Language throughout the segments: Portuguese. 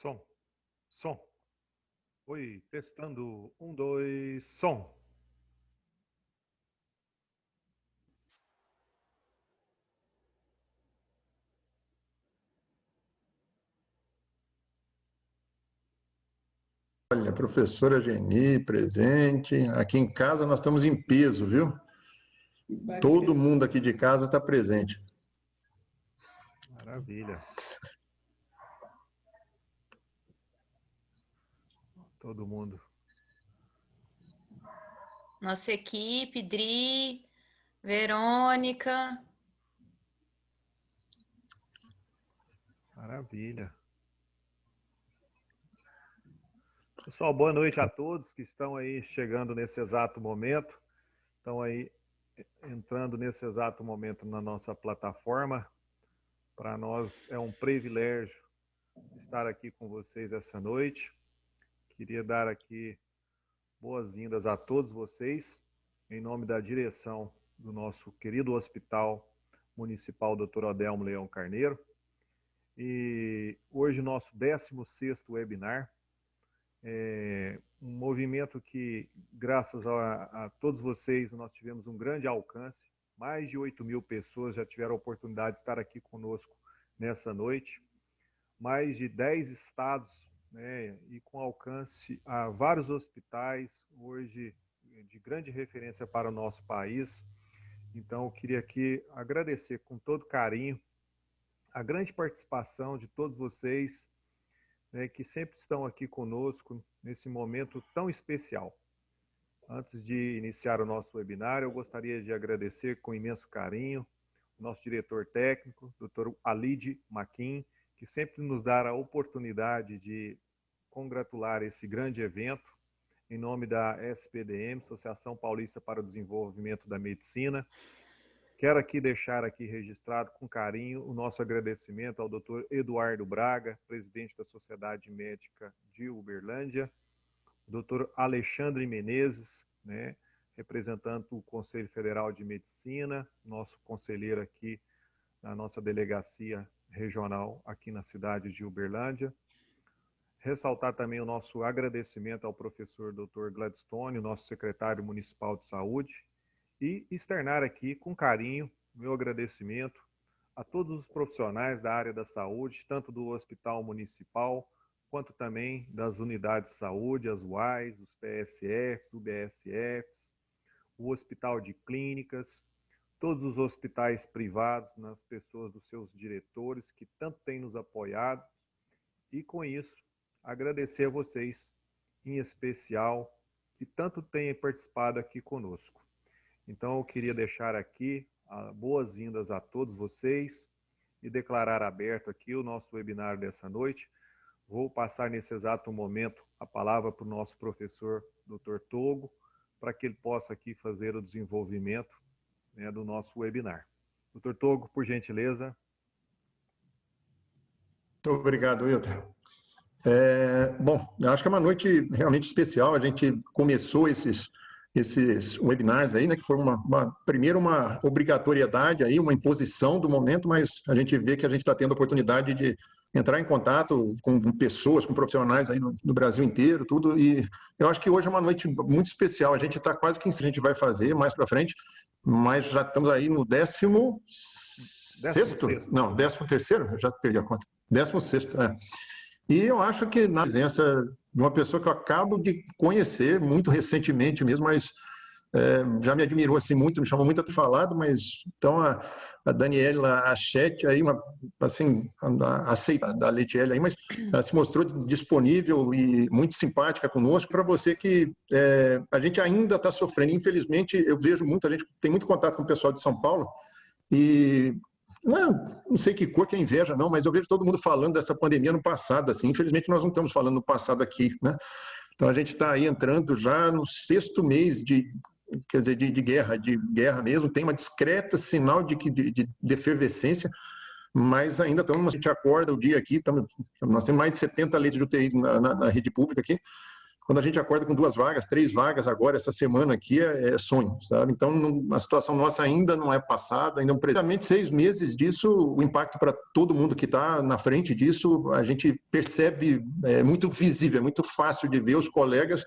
Som, som. Oi, testando. Um, dois, som. Olha, professora Geni, presente. Aqui em casa nós estamos em peso, viu? Todo mundo aqui de casa está presente. Maravilha. Todo mundo. Nossa equipe, Dri, Verônica. Maravilha. Pessoal, boa noite a todos que estão aí chegando nesse exato momento. Estão aí entrando nesse exato momento na nossa plataforma. Para nós é um privilégio estar aqui com vocês essa noite. Queria dar aqui boas-vindas a todos vocês, em nome da direção do nosso querido Hospital Municipal Dr. Odelmo Leão Carneiro. E hoje nosso 16º webinar, um movimento que, graças a todos vocês, nós tivemos um grande alcance. Mais de 8.000 pessoas já tiveram a oportunidade de estar aqui conosco nessa noite. Mais de 10 estados, né, e com alcance a vários hospitais, hoje de grande referência para o nosso país. Então, eu queria aqui agradecer com todo carinho a grande participação de todos vocês, né, que sempre estão aqui conosco nesse momento tão especial. Antes de iniciar o nosso webinar, eu gostaria de agradecer com imenso carinho o nosso diretor técnico, Dr. Alide Maquin, que sempre nos dá a oportunidade de congratular esse grande evento, em nome da SPDM, Associação Paulista para o Desenvolvimento da Medicina. Quero aqui deixar aqui registrado com carinho o nosso agradecimento ao Dr. Eduardo Braga, presidente da Sociedade Médica de Uberlândia, Dr. Alexandre Menezes, né, representando o Conselho Federal de Medicina, nosso conselheiro aqui na nossa delegacia regional aqui na cidade de Uberlândia. Ressaltar também o nosso agradecimento ao professor Dr. Gladstone, nosso secretário municipal de saúde, e externar aqui com carinho meu agradecimento a todos os profissionais da área da saúde, tanto do Hospital Municipal, quanto também das unidades de saúde, as UAIs, os PSFs, UBSFs, o Hospital de Clínicas, todos os hospitais privados, nas pessoas dos seus diretores, que tanto têm nos apoiado, e com isso, agradecer a vocês, em especial, que tanto têm participado aqui conosco. Então, eu queria deixar aqui boas-vindas a todos vocês e declarar aberto aqui o nosso webinar dessa noite. Vou passar nesse exato momento a palavra para o nosso professor, Dr. Togo, para que ele possa aqui fazer o desenvolvimento, né, do nosso webinar. Dr. Togo, por gentileza. Muito obrigado, Wilton. Bom, eu acho que é uma noite realmente especial. A gente começou esses webinars aí, né, que foram primeiro uma obrigatoriedade aí, uma imposição do momento, mas a gente vê que a gente está tendo a oportunidade de entrar em contato com pessoas, com profissionais aí no Brasil inteiro, tudo, e eu acho que hoje é uma noite muito especial. A gente está quase que a gente vai fazer mais para frente, mas já estamos aí no 16º? Não, 13º? Eu já perdi a conta. 16º, é. E eu acho que na presença de uma pessoa que eu acabo de conhecer muito recentemente mesmo, mas já me admirou assim muito, me chamou muito a ter falado, mas então a Daniela Achete aí, assim, aceita da Letiele aí, mas ela se mostrou disponível e muito simpática conosco. Para você que a gente ainda está sofrendo, infelizmente, eu vejo muita gente, tem muito contato com o pessoal de São Paulo, e não sei que cor que é inveja, não, mas eu vejo todo mundo falando dessa pandemia no passado, assim. Infelizmente, nós não estamos falando no passado aqui, né? Então, a gente está aí entrando já no 6º mês de guerra mesmo. Tem uma discreta sinal de efervescência, mas ainda estamos, a gente acorda o dia aqui, nós temos mais de 70 leitos de UTI na rede pública aqui, quando a gente acorda com 2 vagas, 3 vagas agora, essa semana aqui, é sonho, sabe? Então, a situação nossa ainda não é passada, ainda precisamente 6 meses disso, o impacto para todo mundo que está na frente disso, a gente percebe, é muito visível, é muito fácil de ver os colegas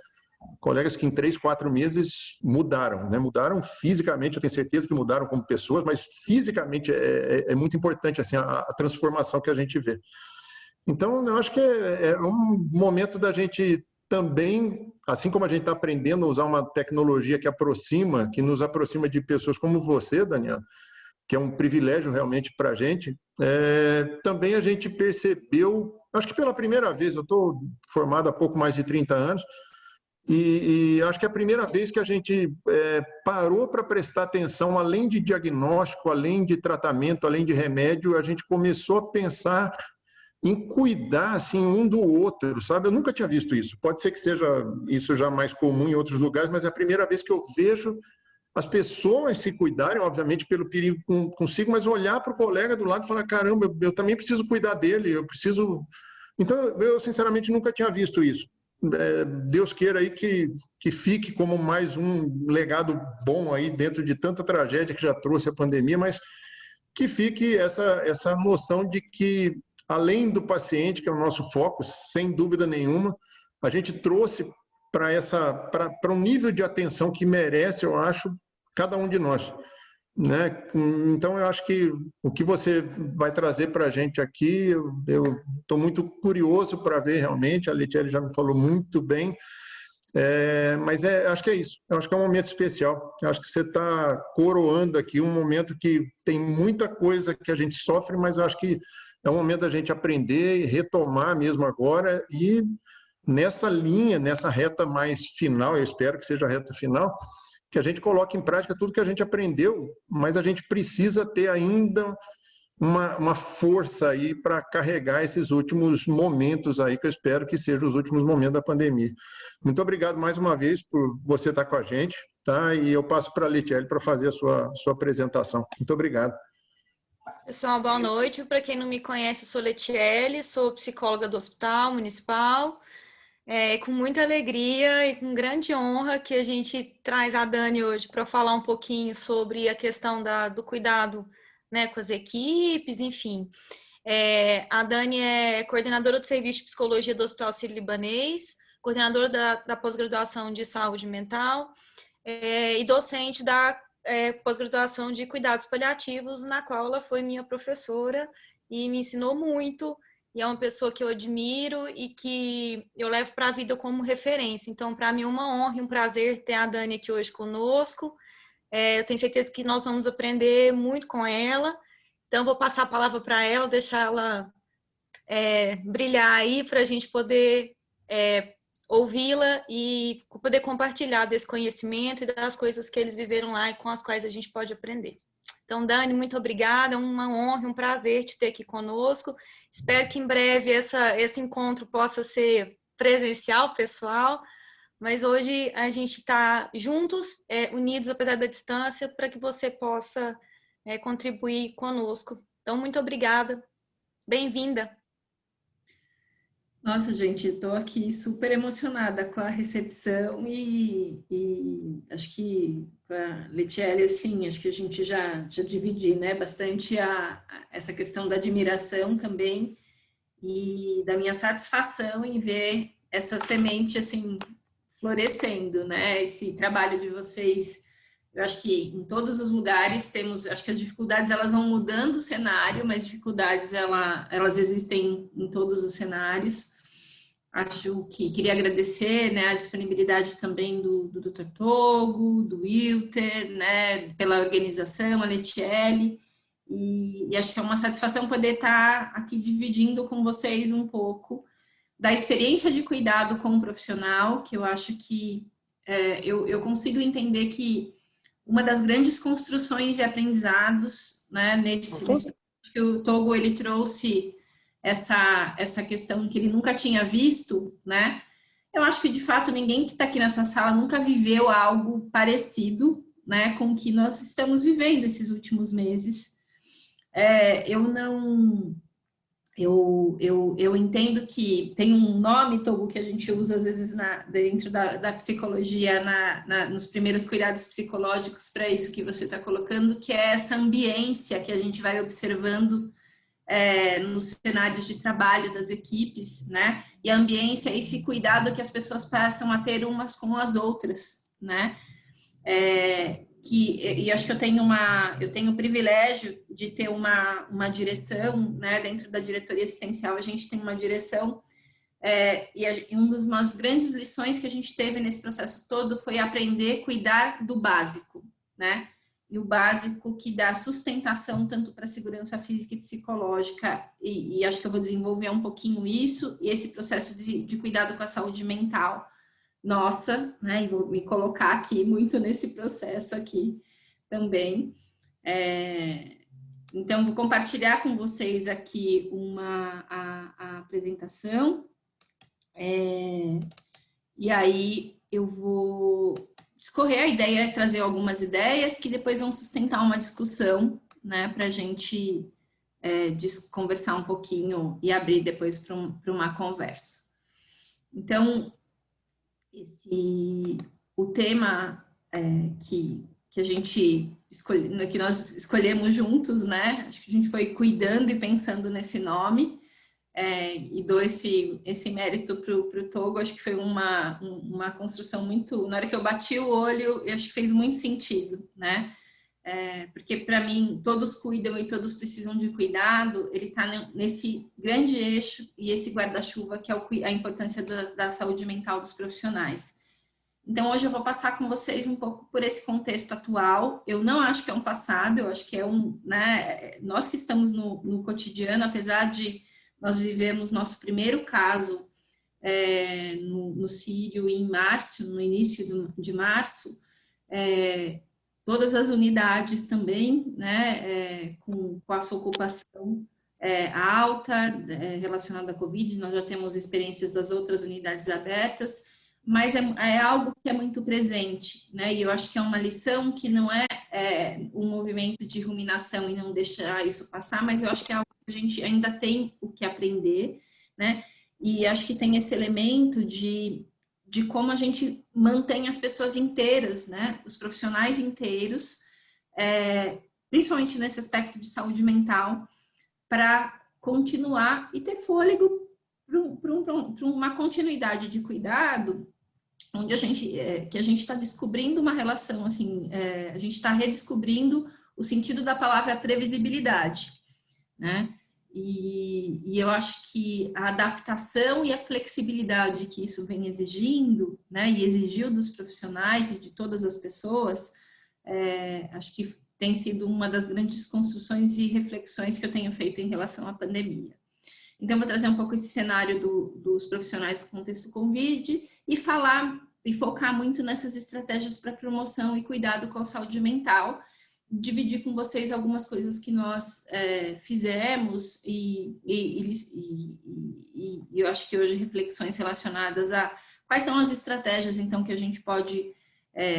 que em 3, 4 meses mudaram, né? Mudaram fisicamente, eu tenho certeza que mudaram como pessoas, mas fisicamente é muito importante assim, a transformação que a gente vê. Então, eu acho que é um momento da gente também, assim como a gente está aprendendo a usar uma tecnologia que aproxima, que nos aproxima de pessoas como você, Daniel, que é um privilégio realmente para a gente, também a gente percebeu, acho que pela primeira vez, eu estou formado há pouco mais de 30 anos, e acho que é a primeira vez que a gente parou para prestar atenção, além de diagnóstico, além de tratamento, além de remédio, a gente começou a pensar em cuidar assim um do outro, sabe? Eu nunca tinha visto isso. Pode ser que seja isso já mais comum em outros lugares, mas é a primeira vez que eu vejo as pessoas se cuidarem, obviamente pelo perigo consigo, mas olhar para o colega do lado e falar, caramba, eu também preciso cuidar dele, eu preciso... Então, eu sinceramente nunca tinha visto isso. Deus queira aí que fique como mais um legado bom aí dentro de tanta tragédia que já trouxe a pandemia, mas que fique essa noção de que, além do paciente, que é o nosso foco, sem dúvida nenhuma, a gente trouxe para um nível de atenção que merece, eu acho, cada um de nós, né? Então, eu acho que o que você vai trazer para a gente aqui, eu estou muito curioso para ver realmente, a Letiele já me falou muito bem, mas acho que é isso, eu acho que é um momento especial, eu acho que você está coroando aqui um momento que tem muita coisa que a gente sofre, mas eu acho que é um momento da gente aprender e retomar mesmo agora, e nessa linha, nessa reta mais final, eu espero que seja a reta final, que a gente coloque em prática tudo que a gente aprendeu, mas a gente precisa ter ainda uma força aí para carregar esses últimos momentos aí, que eu espero que sejam os últimos momentos da pandemia. Muito obrigado mais uma vez por você estar com a gente, tá? E eu passo para a Letiele para fazer a sua apresentação. Muito obrigado. Pessoal, boa noite. Para quem não me conhece, sou Letiele, sou psicóloga do Hospital Municipal. Com muita alegria e com grande honra que a gente traz a Dani hoje para falar um pouquinho sobre a questão do cuidado, né, com as equipes, enfim. A Dani é coordenadora do Serviço de Psicologia do Hospital Sírio-Libanês, coordenadora da pós-graduação de Saúde Mental e docente da pós-graduação de Cuidados Paliativos, na qual ela foi minha professora e me ensinou muito. E é uma pessoa que eu admiro e que eu levo para a vida como referência. Então, para mim é uma honra e um prazer ter a Dani aqui hoje conosco. Eu tenho certeza que nós vamos aprender muito com ela. Então, vou passar a palavra para ela, deixar ela brilhar aí para a gente poder ouvi-la e poder compartilhar desse conhecimento e das coisas que eles viveram lá e com as quais a gente pode aprender. Então, Dani, muito obrigada, é uma honra, um prazer te ter aqui conosco. Espero que em breve esse encontro possa ser presencial, pessoal, mas hoje a gente está juntos, unidos apesar da distância, para que você possa contribuir conosco. Então, muito obrigada, bem-vinda. Nossa, gente, estou aqui super emocionada com a recepção e acho que com a Letiele, assim, acho que a gente já dividi, né, bastante essa questão da admiração também e da minha satisfação em ver essa semente, assim, florescendo, né, esse trabalho de vocês. Eu acho que em todos os lugares temos, acho que as dificuldades elas vão mudando o cenário, mas dificuldades elas existem em todos os cenários. Acho que queria agradecer, né, a disponibilidade também do Dr. Togo, do Wilter, né, pela organização, a Letiele, e acho que é uma satisfação poder estar aqui dividindo com vocês um pouco da experiência de cuidado com o profissional, que eu acho que eu consigo entender que uma das grandes construções e aprendizados, né, nesse que o Togo ele trouxe essa questão que ele nunca tinha visto, né? Eu acho que de fato ninguém que está aqui nessa sala nunca viveu algo parecido, né, com o que nós estamos vivendo esses últimos meses. Eu eu entendo que tem um nome, Togo, que a gente usa às vezes dentro da psicologia, nos primeiros cuidados psicológicos para isso que você está colocando, que é essa ambiência que a gente vai observando nos cenários de trabalho das equipes, né? E a ambiência é esse cuidado que as pessoas passam a ter umas com as outras, né? E acho que eu tenho o privilégio de ter uma direção, né? Dentro da diretoria assistencial a gente tem uma direção, e uma das grandes lições que a gente teve nesse processo todo foi aprender a cuidar do básico, né? E o básico que dá sustentação tanto para a segurança física e psicológica, e acho que eu vou desenvolver um pouquinho isso, e esse processo de cuidado com a saúde mental nossa, né, e vou me colocar aqui muito nesse processo aqui também. Então, vou compartilhar com vocês aqui a apresentação, e aí eu vou escorrer a ideia, trazer algumas ideias que depois vão sustentar uma discussão, né, para a gente conversar um pouquinho e abrir depois para uma conversa. Então, o tema que a gente que nós escolhemos juntos, né? Acho que a gente foi cuidando e pensando nesse nome, e dou esse mérito para o Togo. Acho que foi uma construção muito... Na hora que eu bati o olho, eu acho que fez muito sentido, né? Porque para mim, todos cuidam e todos precisam de cuidado, ele está nesse grande eixo e esse guarda-chuva que é a importância da saúde mental dos profissionais. Então, hoje eu vou passar com vocês um pouco por esse contexto atual. Eu não acho que é um passado, eu acho que é né, nós que estamos no cotidiano, apesar de nós vivemos nosso primeiro caso no Sírio em março, no início de março, todas as unidades também, né, com a sua ocupação alta relacionada à Covid. Nós já temos experiências das outras unidades abertas, mas é algo que é muito presente, né? E eu acho que é uma lição que não é um movimento de ruminação e não deixar isso passar, mas eu acho que é algo que a gente ainda tem o que aprender, né? E acho que tem esse elemento de como a gente mantém as pessoas inteiras, né? Os profissionais inteiros, principalmente nesse aspecto de saúde mental, para continuar e ter fôlego para uma continuidade de cuidado, onde a gente está descobrindo uma relação, assim, a gente está redescobrindo o sentido da palavra previsibilidade, né? E eu acho que a adaptação e a flexibilidade que isso vem exigindo, né, e exigiu dos profissionais e de todas as pessoas, acho que tem sido uma das grandes construções e reflexões que eu tenho feito em relação à pandemia. Então, vou trazer um pouco esse cenário dos profissionais no contexto Covid e falar e focar muito nessas estratégias para promoção e cuidado com a saúde mental, dividir com vocês algumas coisas que nós fizemos e eu acho que hoje reflexões relacionadas a quais são as estratégias, então, que a gente pode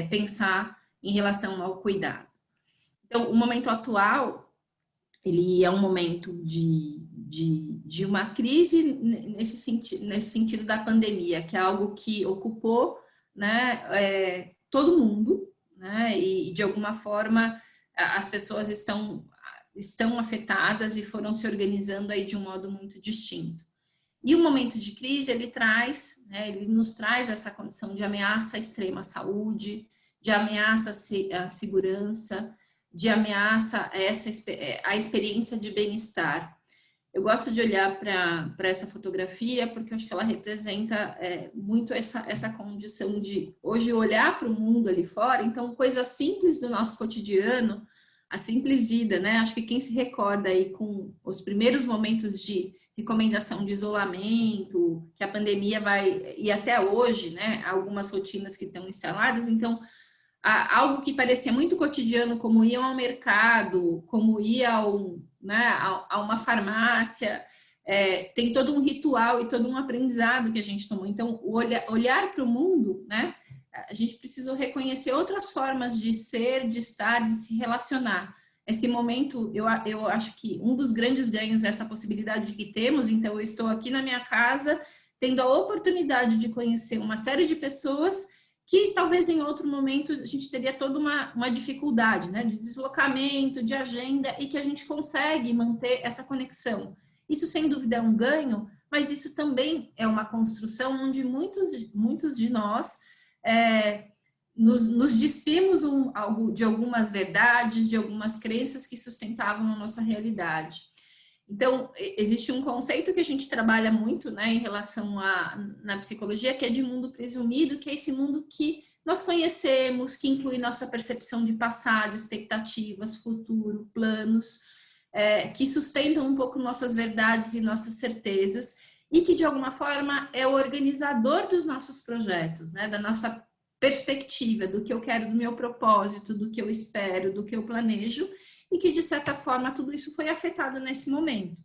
pensar em relação ao cuidado. Então, o momento atual, ele é um momento de uma crise nesse sentido da pandemia, que é algo que ocupou, né, todo mundo, né, e de alguma forma as pessoas estão afetadas e foram se organizando aí de um modo muito distinto. E o momento de crise, ele nos traz essa condição de ameaça extrema à saúde, de ameaça à segurança, de ameaça à experiência de bem-estar. Eu gosto de olhar para essa fotografia porque eu acho que ela representa muito essa condição de hoje olhar para o mundo ali fora. Então, coisas simples do nosso cotidiano, a simples ida, né? Acho que quem se recorda aí com os primeiros momentos de recomendação de isolamento, que a pandemia vai, e até hoje, né? Algumas rotinas que estão instaladas. Então, algo que parecia muito cotidiano, como ir ao mercado, como ir a uma farmácia, tem todo um ritual e todo um aprendizado que a gente tomou. Então, olhar para o mundo, né? A gente precisou reconhecer outras formas de ser, de estar, de se relacionar. esse momento, eu acho que um dos grandes ganhos é essa possibilidade que temos. Então, eu estou aqui na minha casa, tendo a oportunidade de conhecer uma série de pessoas que talvez em outro momento a gente teria toda uma dificuldade, né, de deslocamento, de agenda, e que a gente consegue manter essa conexão. Isso, sem dúvida, é um ganho, mas isso também é uma construção onde muitos de nós nos despimos de algumas verdades, de algumas crenças que sustentavam a nossa realidade. Então, existe um conceito que a gente trabalha muito, né, em relação na psicologia, que é de mundo presumido, que é esse mundo que nós conhecemos, que inclui nossa percepção de passado, expectativas, futuro, planos, que sustentam um pouco nossas verdades e nossas certezas, e que, de alguma forma, é o organizador dos nossos projetos, né, da nossa perspectiva, do que eu quero, do meu propósito, do que eu espero, do que eu planejo, e que, de certa forma, tudo isso foi afetado nesse momento.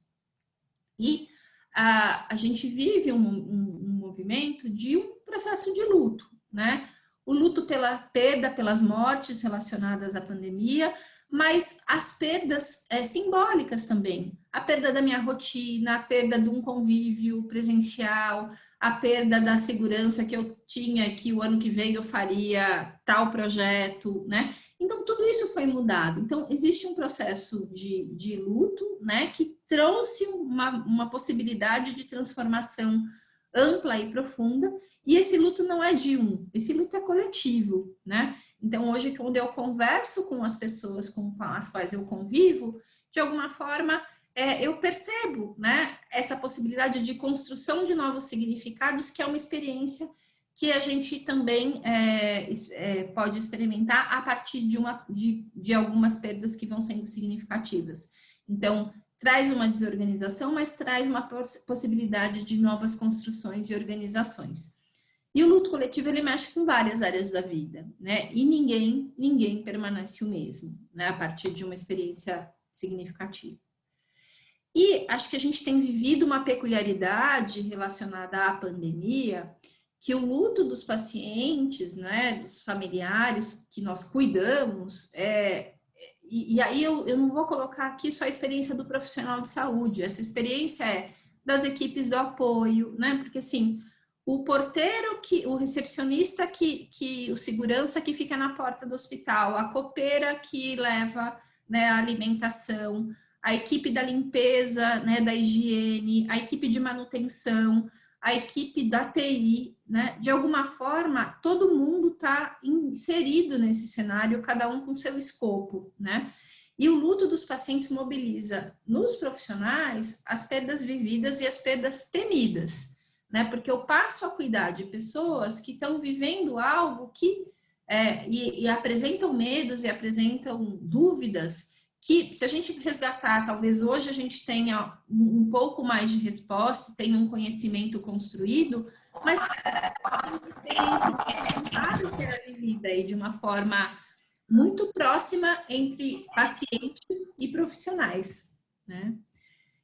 E a gente vive um movimento de um processo de luto, né? O luto pela perda, pelas mortes relacionadas à pandemia, mas as perdas simbólicas também. A perda da minha rotina, a perda de um convívio presencial, a perda da segurança que eu tinha, que o ano que vem eu faria tal projeto, né? Então, tudo isso foi mudado. Então, existe um processo de luto, né, que trouxe uma possibilidade de transformação ampla e profunda, e esse luto não é de um, esse luto é coletivo, né? Então, hoje, quando eu converso com as pessoas com as quais eu convivo, de alguma forma, eu percebo, né, essa possibilidade de construção de novos significados, que é uma experiência que a gente também pode experimentar a partir de algumas perdas que vão sendo significativas. Então, traz uma desorganização, mas traz uma possibilidade de novas construções e organizações. E o luto coletivo, ele mexe com várias áreas da vida, né? E ninguém permanece o mesmo, né, a partir de uma experiência significativa. E acho que a gente tem vivido uma peculiaridade relacionada à pandemia, que o luto dos pacientes, né, dos familiares que nós cuidamos, e aí eu não vou colocar aqui só a experiência do profissional de saúde, essa experiência é das equipes do apoio, né, porque assim, o porteiro, o recepcionista, o segurança que fica na porta do hospital, a copeira que leva, né, a alimentação, a equipe da limpeza, né, da higiene, a equipe de manutenção, a equipe da TI, né? De alguma forma, todo mundo está inserido nesse cenário, cada um com seu escopo, né? E o luto dos pacientes mobiliza nos profissionais as perdas vividas e as perdas temidas, né? Porque eu passo a cuidar de pessoas que estão vivendo algo que e apresentam medos e apresentam dúvidas que, se a gente resgatar, talvez hoje a gente tenha um pouco mais de resposta, tenha um conhecimento construído, mas é uma experiência que é necessário ser vivida aí de uma forma muito próxima entre pacientes e profissionais, né?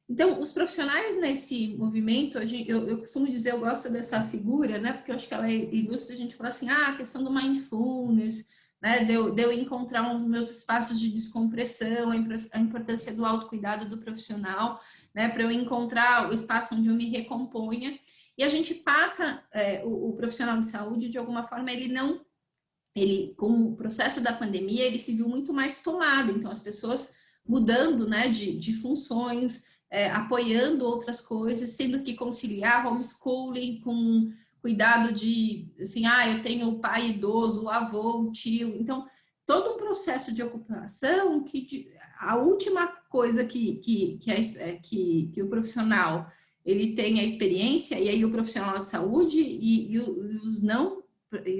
Então, os profissionais nesse movimento, eu costumo dizer, eu gosto dessa figura, né? Porque eu acho que ela ilustra, a gente fala assim, a questão do mindfulness, né, de eu encontrar os meus espaços de descompressão, a importância do autocuidado do profissional, né, para eu encontrar o espaço onde eu me recomponha. E a gente passa, o profissional de saúde, de alguma forma, com o processo da pandemia, ele se viu muito mais tomado. Então, as pessoas mudando, né, de funções, apoiando outras coisas, sendo que conciliar homeschooling com cuidado de, assim, eu tenho o pai idoso, o avô, o tio. Então, todo um processo de ocupação que a última coisa que o profissional ele tem a experiência, e aí o profissional de saúde e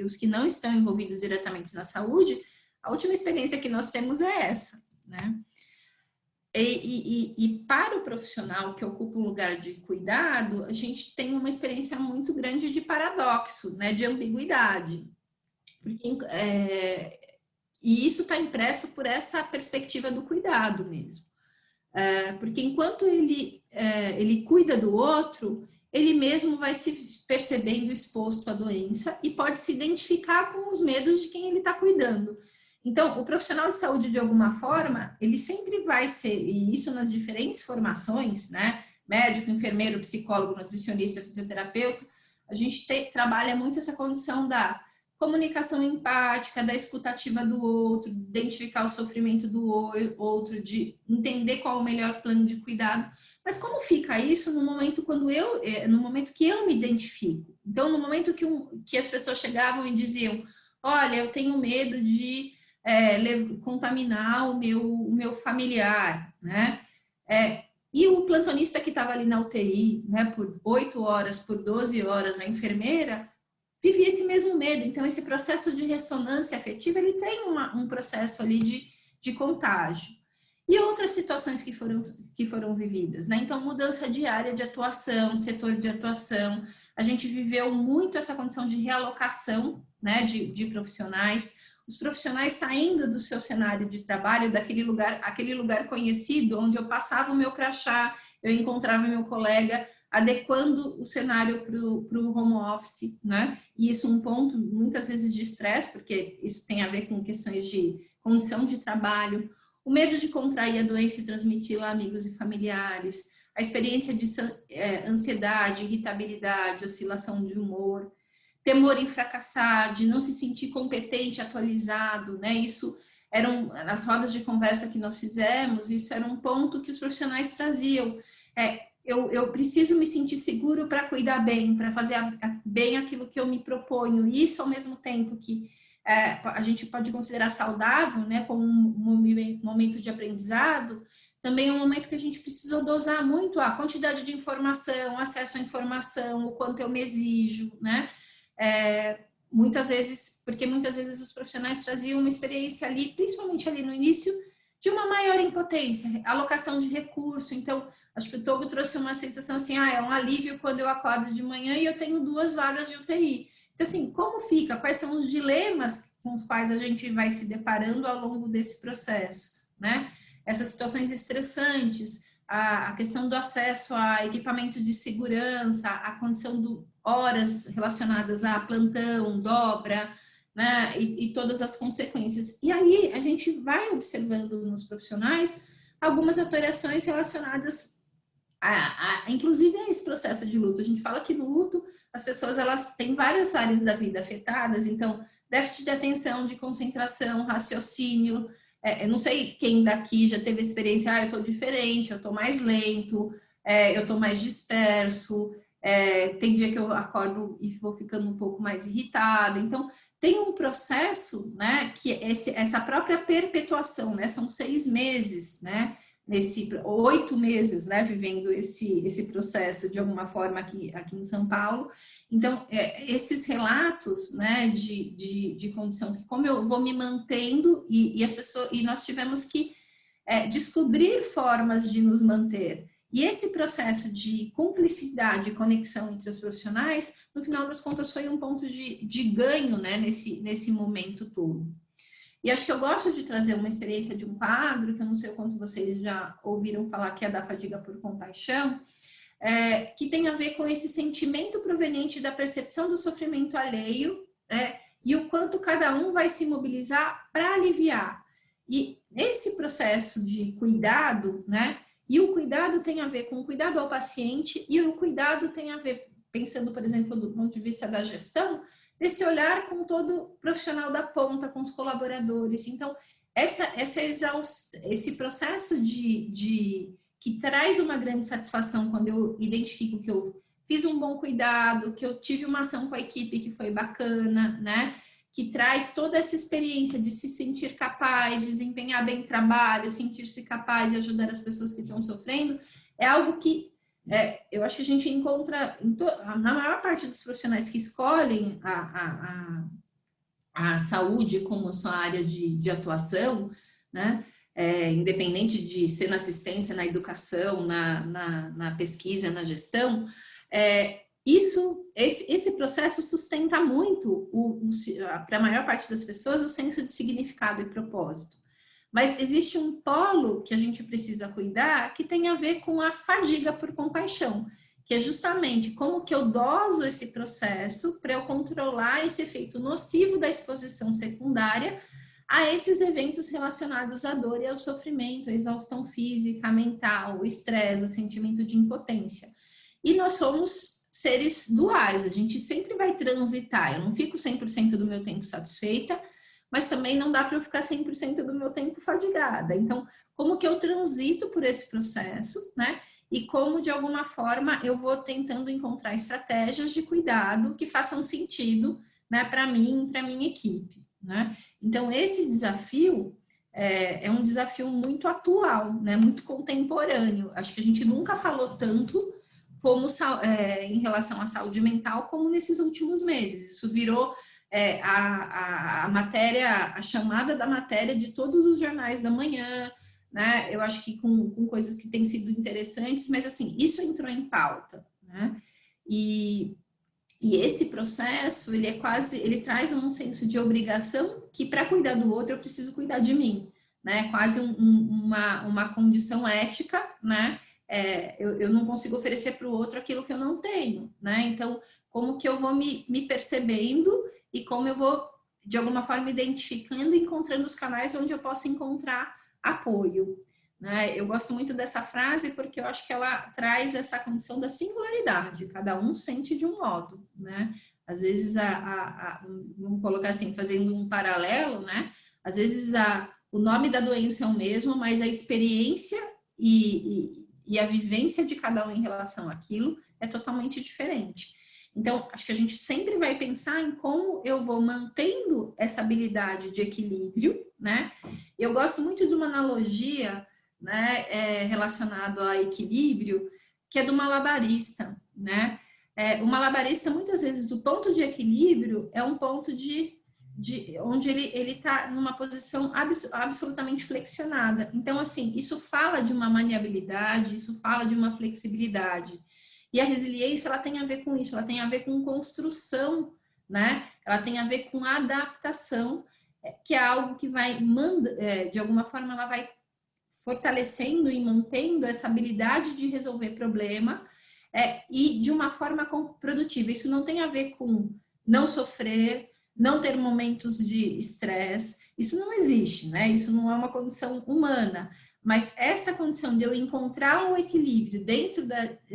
os que não estão envolvidos diretamente na saúde, a última experiência que nós temos é essa, né? E para o profissional que ocupa um lugar de cuidado, a gente tem uma experiência muito grande de paradoxo, né, de ambiguidade. E isso está impresso por essa perspectiva do cuidado mesmo. Porque enquanto ele cuida do outro, ele mesmo vai se percebendo exposto à doença e pode se identificar com os medos de quem ele está cuidando. Então, o profissional de saúde, de alguma forma, ele sempre vai ser, e isso nas diferentes formações, né? Médico, enfermeiro, psicólogo, nutricionista, fisioterapeuta, a gente trabalha muito essa condição da comunicação empática, da escutativa do outro, identificar o sofrimento do outro, de entender qual é o melhor plano de cuidado. Mas como fica isso no momento no momento que eu me identifico? Então, no momento que as pessoas chegavam e diziam, olha, eu tenho medo de contaminar o meu familiar, né? E o plantonista que estava ali na UTI, né, por 8 horas, por 12 horas, a enfermeira, vivia esse mesmo medo. Então, esse processo de ressonância afetiva, ele tem um processo ali de contágio. E outras situações que foram vividas, né? Então, mudança de área de atuação, setor de atuação. A gente viveu muito essa condição de realocação, né, de profissionais. Os profissionais saindo do seu cenário de trabalho, aquele lugar conhecido, onde eu passava o meu crachá, eu encontrava meu colega, adequando o cenário para o home office, né? E isso é um ponto, muitas vezes, de estresse, porque isso tem a ver com questões de condição de trabalho, o medo de contrair a doença e transmiti-la a amigos e familiares, a experiência de ansiedade, irritabilidade, oscilação de humor, temor em fracassar, de não se sentir competente, atualizado, né? Isso nas rodas de conversa que nós fizemos, isso era um ponto que os profissionais traziam. Eu preciso me sentir seguro para cuidar bem, para fazer bem aquilo que eu me proponho. Isso, ao mesmo tempo que a gente pode considerar saudável, né, como um momento de aprendizado, também é um momento que a gente precisa dosar muito a quantidade de informação, acesso à informação, o quanto eu me exijo, né? Muitas vezes os profissionais traziam uma experiência ali, principalmente ali no início, de uma maior impotência, alocação de recurso. Então, acho que o Togo trouxe uma sensação assim, é um alívio quando eu acordo de manhã e eu tenho 2 vagas de UTI. Então, assim, como fica? Quais são os dilemas com os quais a gente vai se deparando ao longo desse processo, né? Essas situações estressantes, a questão do acesso a equipamento de segurança, a condição de horas relacionadas a plantão, dobra, né? E todas as consequências. E aí a gente vai observando nos profissionais algumas alterações relacionadas inclusive a esse processo de luto. A gente fala que no luto as pessoas elas têm várias áreas da vida afetadas, então déficit de atenção, de concentração, raciocínio. Eu não sei quem daqui já teve experiência, eu estou diferente, eu estou mais lento, eu estou mais disperso, tem dia que eu acordo e vou ficando um pouco mais irritado. Então, tem um processo, né, que essa própria perpetuação, né, são 6 meses, né, 8 meses, né, vivendo esse processo de alguma forma aqui em São Paulo. Então, esses relatos, né, de condição, que como eu vou me mantendo e as pessoas, e nós tivemos que descobrir formas de nos manter. E esse processo de cumplicidade e conexão entre os profissionais, no final das contas, foi um ponto de ganho, né, nesse momento todo. E acho que eu gosto de trazer uma experiência de um quadro, que eu não sei o quanto vocês já ouviram falar, que é da fadiga por compaixão, que tem a ver com esse sentimento proveniente da percepção do sofrimento alheio, e o quanto cada um vai se mobilizar para aliviar. E esse processo de cuidado, né? E o cuidado tem a ver com o cuidado ao paciente, e o cuidado tem a ver, pensando, por exemplo, do ponto de vista da gestão, desse olhar com todo profissional da ponta, com os colaboradores. Então, esse processo que traz uma grande satisfação quando eu identifico que eu fiz um bom cuidado, que eu tive uma ação com a equipe que foi bacana, né? Que traz toda essa experiência de se sentir capaz, desempenhar bem o trabalho, sentir-se capaz de ajudar as pessoas que estão sofrendo, é algo que eu acho que a gente encontra na maior parte dos profissionais que escolhem a saúde como sua área de atuação, né? Independente de ser na assistência, na educação, na pesquisa, na gestão, esse processo sustenta muito, para a maior parte das pessoas, o senso de significado e propósito. Mas existe um polo que a gente precisa cuidar que tem a ver com a fadiga por compaixão, que é justamente como que eu doso esse processo para eu controlar esse efeito nocivo da exposição secundária a esses eventos relacionados à dor e ao sofrimento, à exaustão física, mental, o estresse, o sentimento de impotência. E nós somos seres duais, a gente sempre vai transitar. Eu não fico 100% do meu tempo satisfeita, mas também não dá para eu ficar 100% do meu tempo fadigada. Então, como que eu transito por esse processo, né? E como, de alguma forma, eu vou tentando encontrar estratégias de cuidado que façam sentido, né, para mim e para minha equipe, né? Então, esse desafio é um desafio muito atual, né? Muito contemporâneo. Acho que a gente nunca falou tanto como em relação à saúde mental como nesses últimos meses. Isso virou a matéria, a chamada da matéria de todos os jornais da manhã, né? Eu acho que com coisas que têm sido interessantes, mas assim, isso entrou em pauta, né? E esse processo, ele traz um senso de obrigação que para cuidar do outro eu preciso cuidar de mim, né? Quase uma condição ética, né? Eu não consigo oferecer para o outro aquilo que eu não tenho, né? Então, como que eu vou me percebendo e como eu vou, de alguma forma, identificando e encontrando os canais onde eu posso encontrar apoio, né? Eu gosto muito dessa frase porque eu acho que ela traz essa condição da singularidade, cada um sente de um modo, né? Às vezes, vamos colocar assim, fazendo um paralelo, né? Às vezes o nome da doença é o mesmo, mas a experiência e a vivência de cada um em relação àquilo é totalmente diferente. Então, acho que a gente sempre vai pensar em como eu vou mantendo essa habilidade de equilíbrio, né? Eu gosto muito de uma analogia, né, relacionado a equilíbrio, que é do malabarista, né? O malabarista, muitas vezes, o ponto de equilíbrio é um ponto onde ele está numa posição absolutamente flexionada. Então, assim, isso fala de uma maniabilidade, isso fala de uma flexibilidade. E a resiliência, ela tem a ver com isso, ela tem a ver com construção, né? Ela tem a ver com adaptação, que é algo que vai, de alguma forma, ela vai fortalecendo e mantendo essa habilidade de resolver problema e de uma forma produtiva. Isso não tem a ver com não sofrer, não ter momentos de estresse, isso não existe, né? Isso não é uma condição humana. Mas essa condição de eu encontrar um equilíbrio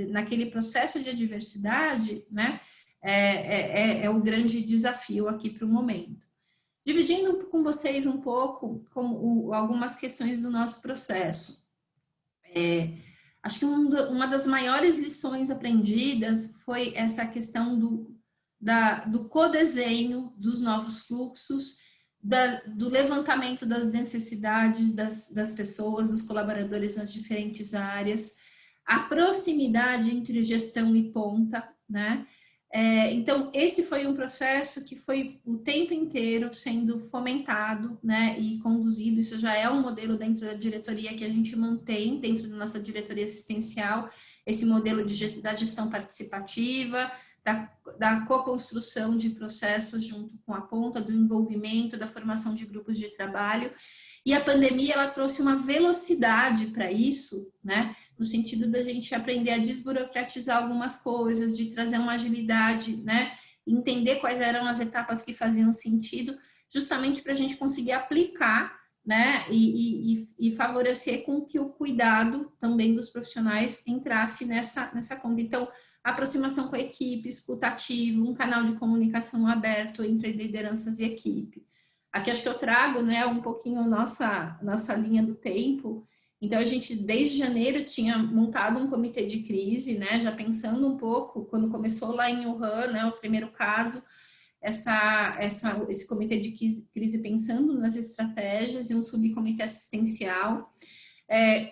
naquele processo de adversidade, né, é o grande desafio aqui para o momento. Dividindo com vocês um pouco algumas questões do nosso processo. Acho que uma das maiores lições aprendidas foi essa questão do codesenho dos novos fluxos, do levantamento das necessidades das pessoas, dos colaboradores nas diferentes áreas, a proximidade entre gestão e ponta, né? Então, esse foi um processo que foi o tempo inteiro sendo fomentado, né, e conduzido. Isso já é um modelo dentro da diretoria que a gente mantém dentro da nossa diretoria assistencial, esse modelo da gestão participativa, da co-construção de processos junto com a ponta, do envolvimento, da formação de grupos de trabalho. E a pandemia, ela trouxe uma velocidade para isso, né? No sentido da gente aprender a desburocratizar algumas coisas, de trazer uma agilidade, né? Entender quais eram as etapas que faziam sentido, justamente para a gente conseguir aplicar, né? E favorecer com que o cuidado também dos profissionais entrasse nessa conta. Então, aproximação com a equipe, escutativo, um canal de comunicação aberto entre lideranças e equipe. Aqui acho que eu trago, né, um pouquinho nossa linha do tempo. Então, a gente, desde janeiro, tinha montado um comitê de crise, né, já pensando um pouco, quando começou lá em Wuhan, né, o primeiro caso, esse comitê de crise pensando nas estratégias e um subcomitê assistencial.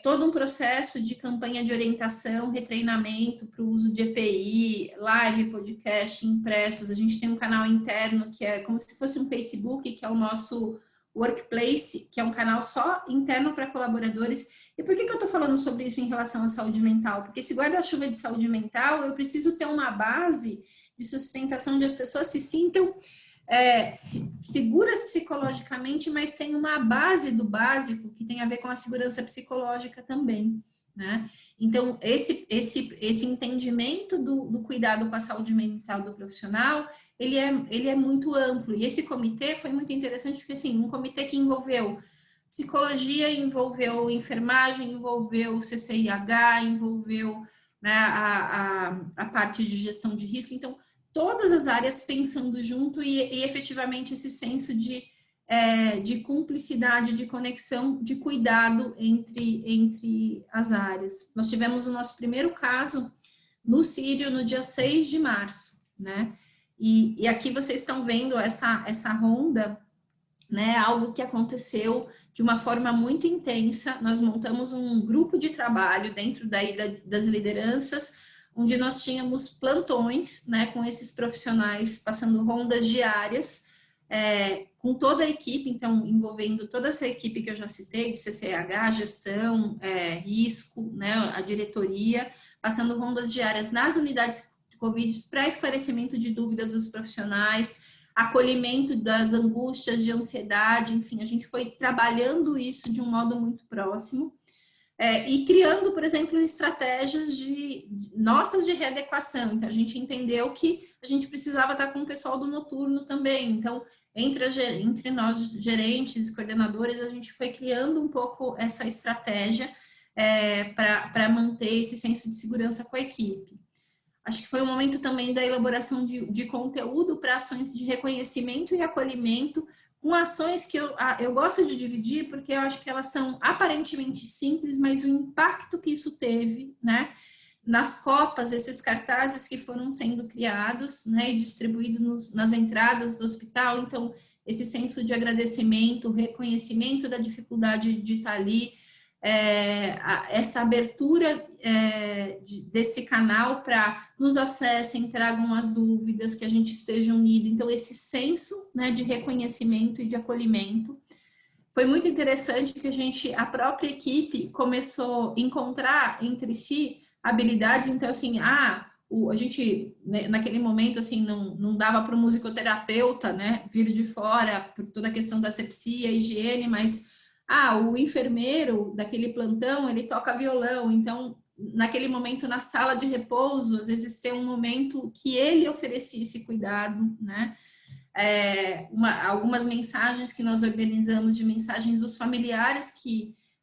Todo um processo de campanha de orientação, retreinamento para o uso de EPI, live, podcast, impressos. A gente tem um canal interno que é como se fosse um Facebook, que é o nosso Workplace, que é um canal só interno para colaboradores. E por que eu estou falando sobre isso em relação à saúde mental? Porque esse guarda-chuva de saúde mental, eu preciso ter uma base de sustentação onde as pessoas se sintam seguras psicologicamente, mas tem uma base do básico que tem a ver com a segurança psicológica também, né? Então, esse entendimento do cuidado com a saúde mental do profissional, ele é muito amplo. E esse comitê foi muito interessante, porque, assim, um comitê que envolveu psicologia, envolveu enfermagem, envolveu CCIH, envolveu, né, a parte de gestão de risco. Então, todas as áreas pensando junto e efetivamente esse senso de cumplicidade, de conexão, de cuidado entre as áreas. Nós tivemos o nosso primeiro caso no Sírio no dia 6 de março, né? E aqui vocês estão vendo essa ronda, né? Algo que aconteceu de uma forma muito intensa. Nós montamos um grupo de trabalho dentro das lideranças, onde nós tínhamos plantões, né? Com esses profissionais passando rondas diárias, com toda a equipe, então, envolvendo toda essa equipe que eu já citei, de CCH, gestão, risco, né, a diretoria, passando rondas diárias nas unidades de Covid para esclarecimento de dúvidas dos profissionais, acolhimento das angústias, de ansiedade, enfim, a gente foi trabalhando isso de um modo muito próximo. E criando, por exemplo, estratégias nossas de readequação. Então, a gente entendeu que a gente precisava estar com o pessoal do noturno também. Então, entre nós, gerentes, coordenadores, a gente foi criando um pouco essa estratégia para manter esse senso de segurança com a equipe. Acho que foi um momento também da elaboração de conteúdo para ações de reconhecimento e acolhimento, com ações que eu gosto de dividir, porque eu acho que elas são aparentemente simples, mas o impacto que isso teve, né? Nas copas, esses cartazes que foram sendo criados, né, e distribuídos nas entradas do hospital. Então, esse senso de agradecimento, reconhecimento da dificuldade de estar ali, essa abertura desse canal para nos acessem, tragam as dúvidas, que a gente esteja unido. Então, esse senso, né, de reconhecimento e de acolhimento. Foi muito interessante que a própria equipe começou a encontrar entre si habilidades. Então, assim, a gente, né, naquele momento, assim, não dava para o musicoterapeuta, né, vir de fora, por toda a questão da asepsia, higiene, mas o enfermeiro daquele plantão, ele toca violão. Então, naquele momento, na sala de repouso, às vezes tem um momento que ele oferecia esse cuidado, né? Algumas mensagens que nós organizamos, de mensagens dos familiares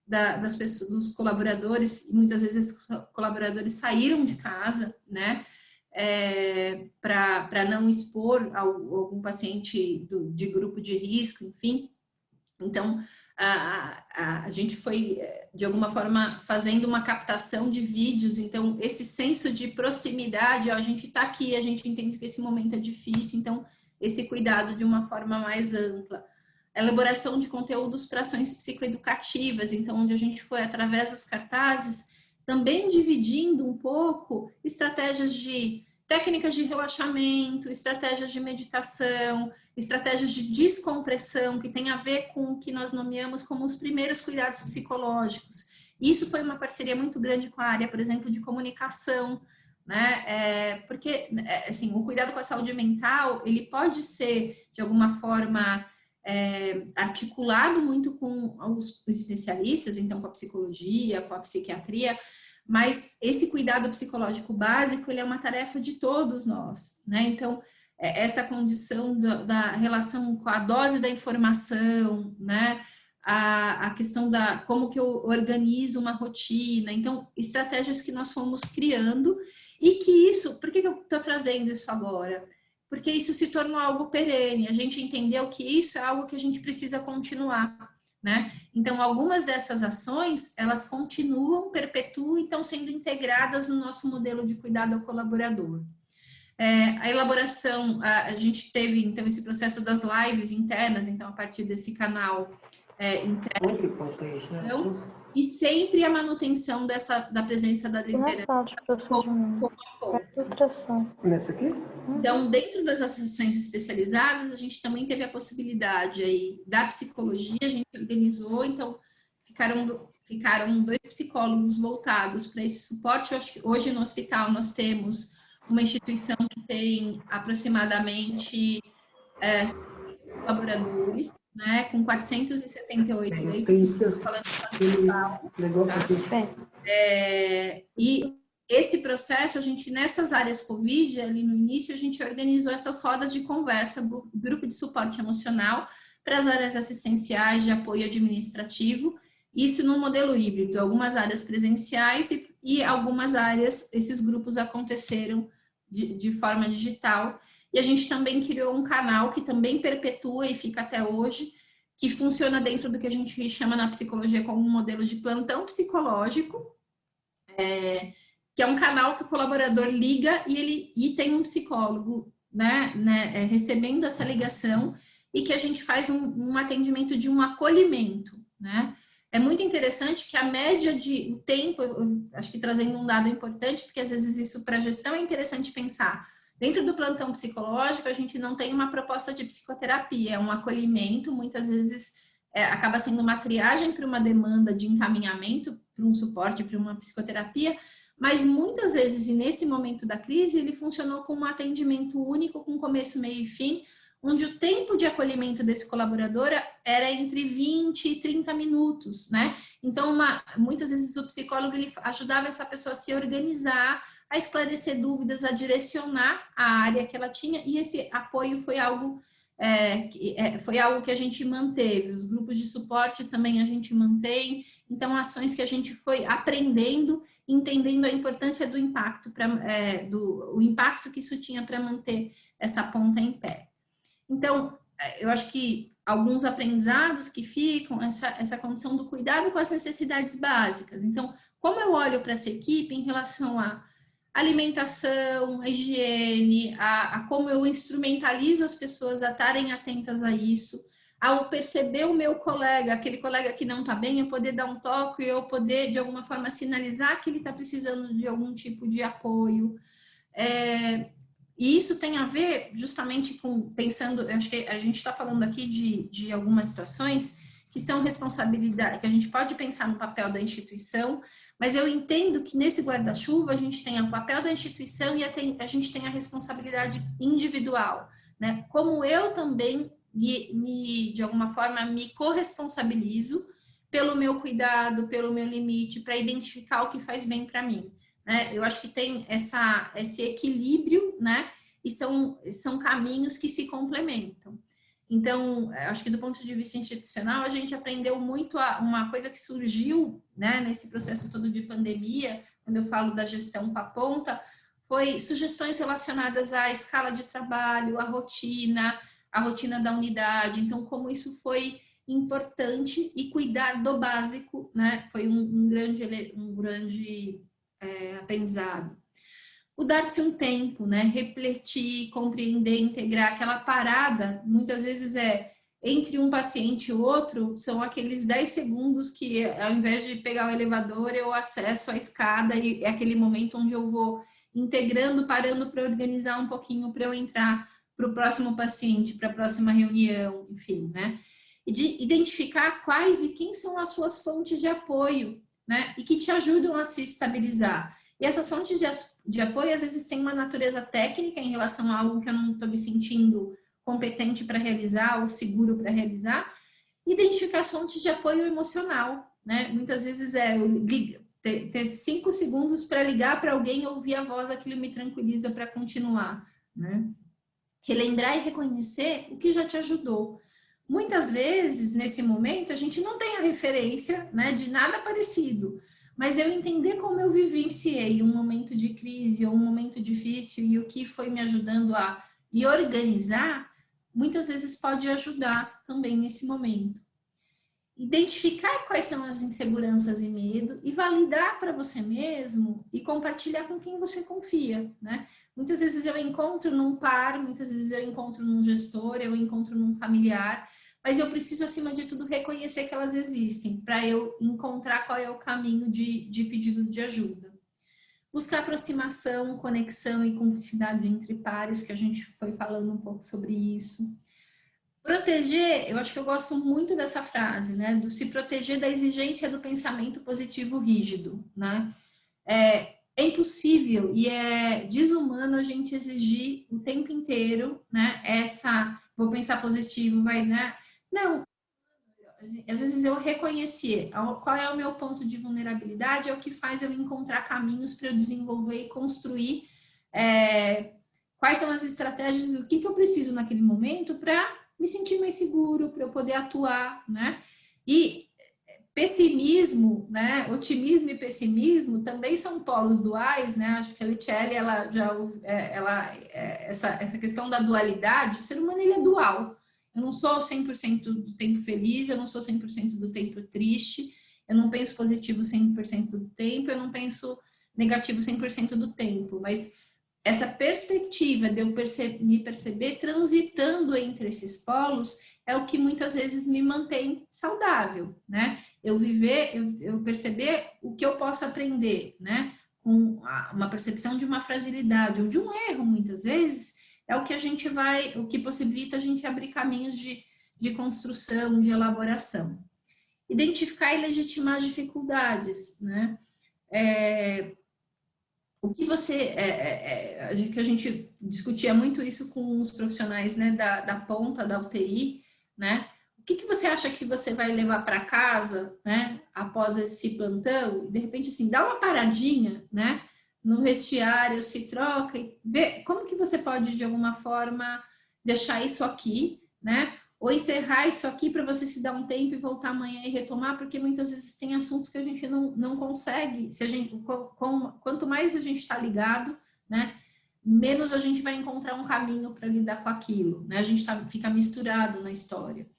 das pessoas, dos colaboradores, muitas vezes os colaboradores saíram de casa, né? Para não expor algum paciente de grupo de risco, enfim. Então, a gente foi, de alguma forma, fazendo uma captação de vídeos. Então, esse senso de proximidade, a gente está aqui, a gente entende que esse momento é difícil, então, esse cuidado de uma forma mais ampla. A elaboração de conteúdos para ações psicoeducativas, então, onde a gente foi, através dos cartazes, também dividindo um pouco estratégias de técnicas de relaxamento, estratégias de meditação, estratégias de descompressão, que tem a ver com o que nós nomeamos como os primeiros cuidados psicológicos. Isso foi uma parceria muito grande com a área, por exemplo, de comunicação, né? Porque, assim, o cuidado com a saúde mental, ele pode ser, de alguma forma, articulado muito com os especialistas, então com a psicologia, com a psiquiatria, mas esse cuidado psicológico básico, ele é uma tarefa de todos nós, né? Então, essa condição da relação com a dose da informação, né? A questão como que eu organizo uma rotina. Então, estratégias que nós fomos criando e que isso... Por que eu estou trazendo isso agora? Porque isso se tornou algo perene. A gente entendeu que isso é algo que a gente precisa continuar, né? Então, algumas dessas ações, elas continuam, perpetuam e estão sendo integradas no nosso modelo de cuidado ao colaborador. A elaboração, a gente teve, então, esse processo das lives internas, então, a partir desse canal interno, e sempre a manutenção da presença da liderança. Nessa aqui? Então, dentro das associações especializadas, a gente também teve a possibilidade aí da psicologia, a gente organizou, então ficaram 2 psicólogos voltados para esse suporte. Eu acho que hoje no hospital nós temos uma instituição que tem aproximadamente 100 colaboradores, né, com 478 leitos, falando do hospital. E esse processo, a gente, nessas áreas Covid, ali no início, a gente organizou essas rodas de conversa, grupo de suporte emocional, para as áreas assistenciais, de apoio administrativo, isso no modelo híbrido, algumas áreas presenciais e algumas áreas, esses grupos aconteceram de forma digital. E a gente também criou um canal que também perpetua e fica até hoje, que funciona dentro do que a gente chama na psicologia como um modelo de plantão psicológico, que é um canal que o colaborador liga e tem um psicólogo, recebendo essa ligação, e que a gente faz um atendimento de um acolhimento, né? É muito interessante que a média de o tempo, acho que trazendo um dado importante, porque às vezes isso para a gestão é interessante pensar. Dentro do plantão psicológico, a gente não tem uma proposta de psicoterapia, é um acolhimento, muitas vezes acaba sendo uma triagem para uma demanda de encaminhamento, para um suporte, para uma psicoterapia, mas muitas vezes, e nesse momento da crise, ele funcionou como um atendimento único, com começo, meio e fim, onde o tempo de acolhimento desse colaborador era entre 20 e 30 minutos, né? Então, muitas vezes o psicólogo ele ajudava essa pessoa a se organizar, a esclarecer dúvidas, a direcionar a área que ela tinha, e esse apoio foi algo que a gente manteve. Os grupos de suporte também a gente mantém, então ações que a gente foi aprendendo, entendendo a importância do impacto, o impacto que isso tinha para manter essa ponta em pé. Então, eu acho que alguns aprendizados que ficam, essa condição do cuidado com as necessidades básicas. Então, como eu olho para essa equipe em relação a alimentação, a higiene, a como eu instrumentalizo as pessoas a estarem atentas a isso, ao perceber o meu colega, aquele colega que não está bem, eu poder dar um toque, eu poder, de alguma forma, sinalizar que ele está precisando de algum tipo de apoio. E isso tem a ver justamente com, pensando, eu acho que a gente está falando aqui de algumas situações que são responsabilidade, que a gente pode pensar no papel da instituição, mas eu entendo que nesse guarda-chuva a gente tem o papel da instituição e a gente tem a responsabilidade individual, né? Como eu também, de alguma forma, me corresponsabilizo pelo meu cuidado, pelo meu limite, para identificar o que faz bem para mim. Né? Eu acho que tem esse equilíbrio, né? E são caminhos que se complementam. Então, acho que do ponto de vista institucional, a gente aprendeu muito uma coisa que surgiu, né, nesse processo todo de pandemia, quando eu falo da gestão com a ponta, foi sugestões relacionadas à escala de trabalho, à rotina da unidade. Então, como isso foi importante e cuidar do básico, né, foi um grande aprendizado. O dar-se um tempo, né? Refletir, compreender, integrar. Aquela parada, muitas vezes entre um paciente e outro, são aqueles 10 segundos que, ao invés de pegar o elevador, eu acesso a escada e é aquele momento onde eu vou integrando, parando para organizar um pouquinho para eu entrar para o próximo paciente, para a próxima reunião, enfim, né? E de identificar quais e quem são as suas fontes de apoio, né? E que te ajudam a se estabilizar. E essas fontes de apoio, às vezes, têm uma natureza técnica em relação a algo que eu não estou me sentindo competente para realizar ou seguro para realizar. Identificar as fontes de apoio emocional, né? Muitas vezes ter 5 segundos para ligar para alguém, ouvir a voz, aquilo me tranquiliza para continuar, né? Relembrar e reconhecer o que já te ajudou. Muitas vezes, nesse momento, a gente não tem a referência, né, de nada parecido, mas eu entender como eu vivenciei um momento de crise ou um momento difícil e o que foi me ajudando a me organizar, muitas vezes pode ajudar também nesse momento. Identificar quais são as inseguranças e medo e validar para você mesmo e compartilhar com quem você confia, né? Muitas vezes eu encontro num par, muitas vezes eu encontro num gestor, eu encontro num familiar, mas eu preciso, acima de tudo, reconhecer que elas existem, para eu encontrar qual é o caminho de pedido de ajuda. Buscar aproximação, conexão e cumplicidade entre pares, que a gente foi falando um pouco sobre isso. Proteger, eu acho que eu gosto muito dessa frase, né? Do se proteger da exigência do pensamento positivo rígido, né? É impossível e é desumano a gente exigir o tempo inteiro, né? Vou pensar positivo, vai, né? Não, às vezes eu reconhecer qual é o meu ponto de vulnerabilidade, é o que faz eu encontrar caminhos para eu desenvolver e construir quais são as estratégias, o que eu preciso naquele momento para me sentir mais seguro, para eu poder atuar, né? E pessimismo, né? Otimismo e pessimismo também são polos duais, né? Acho que a Letiele, essa questão da dualidade, o ser humano ele é dual. Eu não sou 100% do tempo feliz, eu não sou 100% do tempo triste, eu não penso positivo 100% do tempo, eu não penso negativo 100% do tempo, mas essa perspectiva de eu me perceber transitando entre esses polos é o que muitas vezes me mantém saudável, né? Eu perceber o que eu posso aprender, né? Com uma percepção de uma fragilidade ou de um erro, muitas vezes, é o que o que possibilita a gente abrir caminhos de construção, de elaboração. Identificar e legitimar as dificuldades, né? O que que a gente discutia muito isso com os profissionais, né, da ponta da UTI, né? O que você acha que você vai levar para casa, né, após esse plantão? De repente, assim, dá uma paradinha, né, no vestiário, se troca e vê como que você pode, de alguma forma, deixar isso aqui, né? Ou encerrar isso aqui para você se dar um tempo e voltar amanhã e retomar, porque muitas vezes tem assuntos que a gente não consegue, quanto mais a gente está ligado, né, menos a gente vai encontrar um caminho para lidar com aquilo, né, a gente fica misturado na história.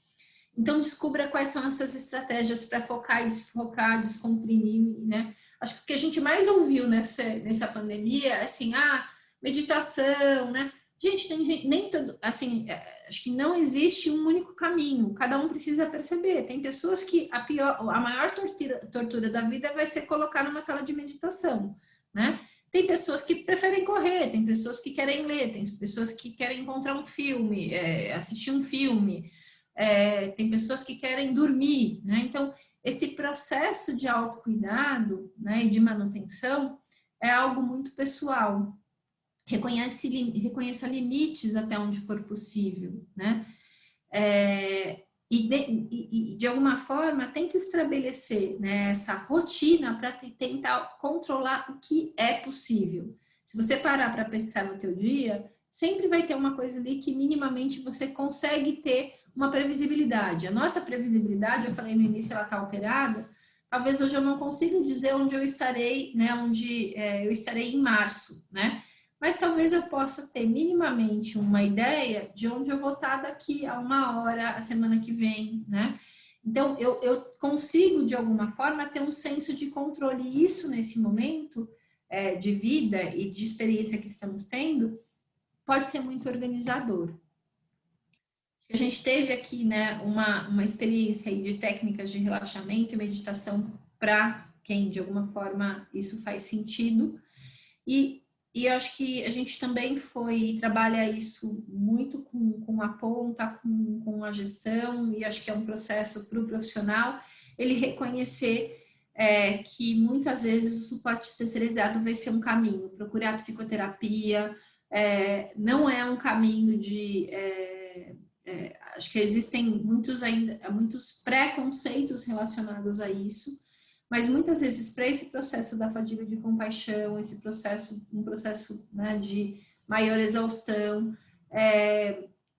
Então, descubra quais são as suas estratégias para focar e desfocar, descomprimir, né. Acho que o que a gente mais ouviu nessa pandemia é assim, meditação, né. Gente, nem todo, assim, acho que não existe um único caminho, cada um precisa perceber. Tem pessoas que a maior tortura da vida vai ser colocar numa sala de meditação, né? Tem pessoas que preferem correr, tem pessoas que querem ler, tem pessoas que querem encontrar um filme, assistir um filme, tem pessoas que querem dormir, né? Então, esse processo de autocuidado, né, e de manutenção é algo muito pessoal. Reconheça limites até onde for possível, né? E de alguma forma, tente estabelecer, né, essa rotina para tentar controlar o que é possível. Se você parar para pensar no teu dia, sempre vai ter uma coisa ali que minimamente você consegue ter uma previsibilidade. A nossa previsibilidade, eu falei no início, ela está alterada. Talvez hoje eu não consiga dizer onde eu estarei, né, eu estarei em março, né? Mas talvez eu possa ter minimamente uma ideia de onde eu vou estar daqui a 1 hora, a semana que vem, né? Então, eu consigo, de alguma forma, ter um senso de controle. E isso, nesse momento de vida e de experiência que estamos tendo, pode ser muito organizador. A gente teve aqui, né, uma experiência aí de técnicas de relaxamento e meditação para quem, de alguma forma, isso faz sentido. E eu acho que a gente também trabalha isso muito com a ponta, com a gestão, e acho que é um processo para o profissional, ele reconhecer que muitas vezes o suporte especializado vai ser um caminho, procurar psicoterapia, não é um caminho acho que existem muitos preconceitos relacionados a isso, mas muitas vezes para esse processo da fadiga de compaixão, um processo, né, de maior exaustão,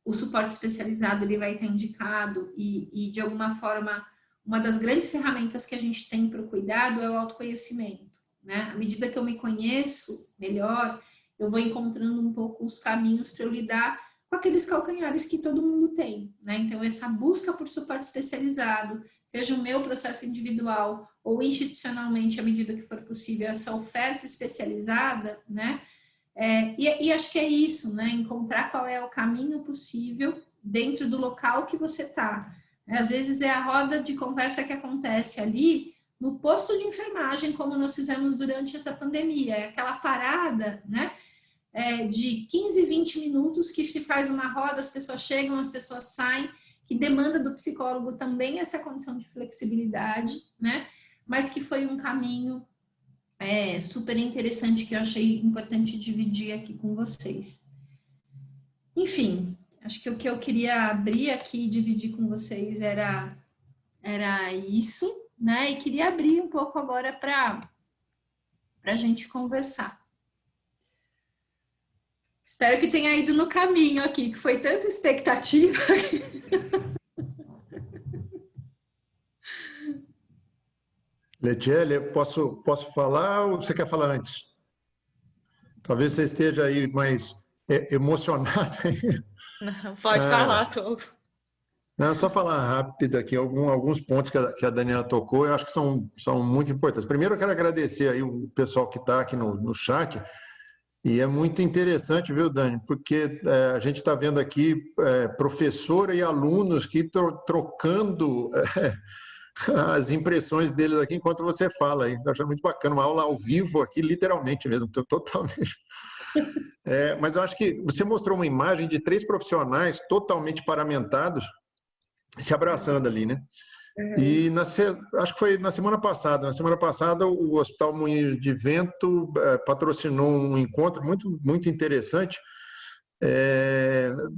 o suporte especializado ele vai estar indicado e de alguma forma uma das grandes ferramentas que a gente tem para o cuidado é o autoconhecimento, né? À medida que eu me conheço melhor, eu vou encontrando um pouco os caminhos para eu lidar com aqueles calcanhares que todo mundo tem, né? Então, essa busca por suporte especializado, seja o meu processo individual ou institucionalmente, à medida que for possível, essa oferta especializada, né? E acho que é isso, né? Encontrar qual é o caminho possível dentro do local que você está. Às vezes é a roda de conversa que acontece ali no posto de enfermagem, como nós fizemos durante essa pandemia, é aquela parada, né? De 15, 20 minutos que se faz uma roda, as pessoas chegam, as pessoas saem, que demanda do psicólogo também essa condição de flexibilidade, né? Mas que foi um caminho super interessante que eu achei importante dividir aqui com vocês. Enfim, acho que o que eu queria abrir aqui e dividir com vocês era era isso, né? E queria abrir um pouco agora para a gente conversar. Espero que tenha ido no caminho aqui, que foi tanta expectativa. Letiele, posso falar ou você quer falar antes? Talvez você esteja aí mais emocionado. Não, pode falar, Togo. Não, só falar rápido aqui alguns pontos que a Daniela tocou, eu acho que são muito importantes. Primeiro, eu quero agradecer aí o pessoal que está aqui no chat, e é muito interessante, viu, Dani, porque a gente está vendo aqui professora e alunos que trocando as impressões deles aqui enquanto você fala. Eu acho muito bacana, uma aula ao vivo aqui, literalmente mesmo, totalmente. Mas eu acho que você mostrou uma imagem de 3 profissionais totalmente paramentados, se abraçando ali, né? E acho que foi na semana passada. Na semana passada, o Hospital Moinhos de Vento patrocinou um encontro muito, muito interessante,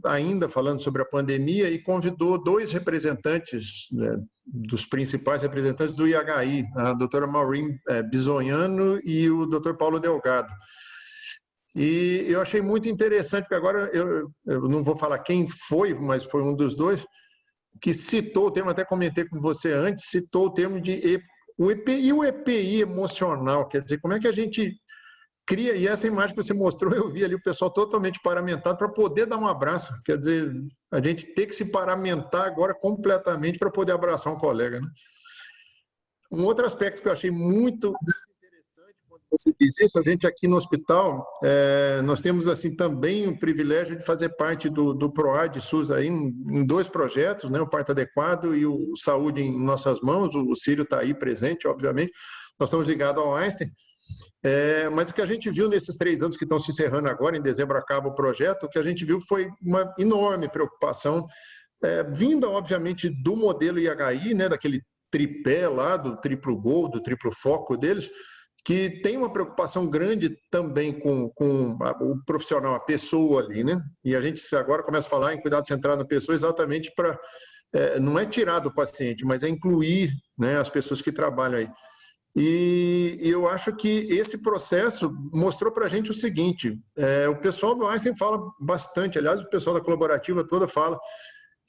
ainda falando sobre a pandemia, e convidou 2 representantes, né, dos principais representantes do IHI, a doutora Maureen Bisognano e o doutor Paulo Delgado. E eu achei muito interessante, porque agora eu não vou falar quem foi, mas foi um dos 2, que citou o termo, até comentei com você antes, citou o termo de o EPI emocional, quer dizer, como é que a gente cria, e essa imagem que você mostrou, eu vi ali o pessoal totalmente paramentado para poder dar um abraço, quer dizer, a gente tem que se paramentar agora completamente para poder abraçar um colega, né? Um outro aspecto que eu achei muito interessante quando você diz isso, a gente aqui no hospital, nós temos assim também o privilégio de fazer parte do PROAD SUS aí, em 2 projetos, né, o Parto Adequado e o Saúde em Nossas Mãos. O Círio está aí presente, obviamente, nós estamos ligados ao Einstein, mas o que a gente viu nesses 3 anos que estão se encerrando agora, em dezembro acaba o projeto, o que a gente viu foi uma enorme preocupação, vinda, obviamente, do modelo IHI, né, daquele tripé lá, do triplo gol, do triplo foco deles, que tem uma preocupação grande também com o profissional, a pessoa ali, né? E a gente agora começa a falar em cuidado centrado na pessoa exatamente para, não é tirar do paciente, mas é incluir, né, as pessoas que trabalham aí. E eu acho que esse processo mostrou para a gente o seguinte, o pessoal do Einstein fala bastante, aliás, o pessoal da colaborativa toda fala,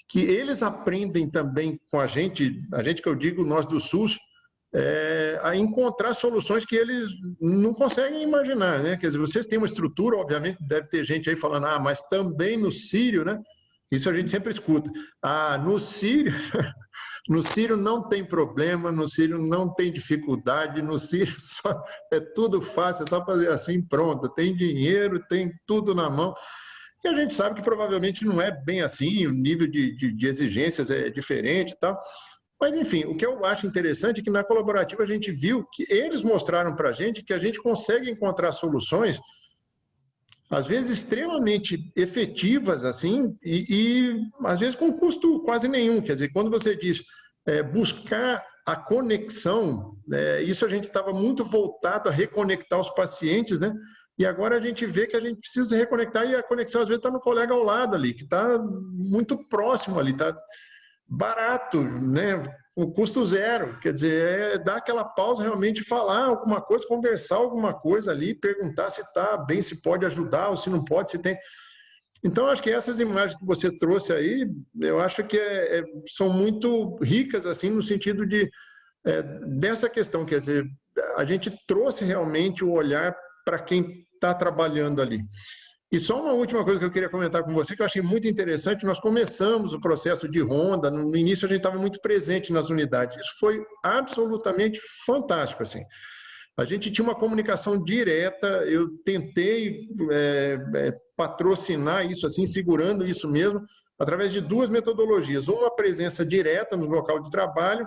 que eles aprendem também com a gente que eu digo, nós do SUS, a encontrar soluções que eles não conseguem imaginar, né? Quer dizer, vocês têm uma estrutura, obviamente, deve ter gente aí falando, mas também no Círio, né? Isso a gente sempre escuta. No Círio, no Círio não tem problema, no Círio não tem dificuldade, no Círio é tudo fácil, é só fazer assim, pronto, tem dinheiro, tem tudo na mão. E a gente sabe que provavelmente não é bem assim, o nível de exigências é diferente e tal. Mas, enfim, o que eu acho interessante é que na colaborativa a gente viu que eles mostraram para a gente que a gente consegue encontrar soluções, às vezes extremamente efetivas, assim, e às vezes com custo quase nenhum. Quer dizer, quando você diz buscar a conexão, isso a gente estava muito voltado a reconectar os pacientes, né? E agora a gente vê que a gente precisa reconectar, e a conexão às vezes está no colega ao lado ali, que está muito próximo ali, está barato, né? Com custo zero, quer dizer, dar aquela pausa, realmente falar alguma coisa, conversar alguma coisa ali, perguntar se está bem, se pode ajudar ou se não pode, se tem. Então, acho que essas imagens que você trouxe aí, eu acho que são muito ricas, assim, no sentido dessa questão, quer dizer, a gente trouxe realmente o olhar para quem está trabalhando ali. E só uma última coisa que eu queria comentar com você, que eu achei muito interessante, nós começamos o processo de ronda, no início a gente estava muito presente nas unidades, isso foi absolutamente fantástico, assim. A gente tinha uma comunicação direta, eu tentei patrocinar isso, assim, segurando isso mesmo, através de 2 metodologias, uma presença direta no local de trabalho,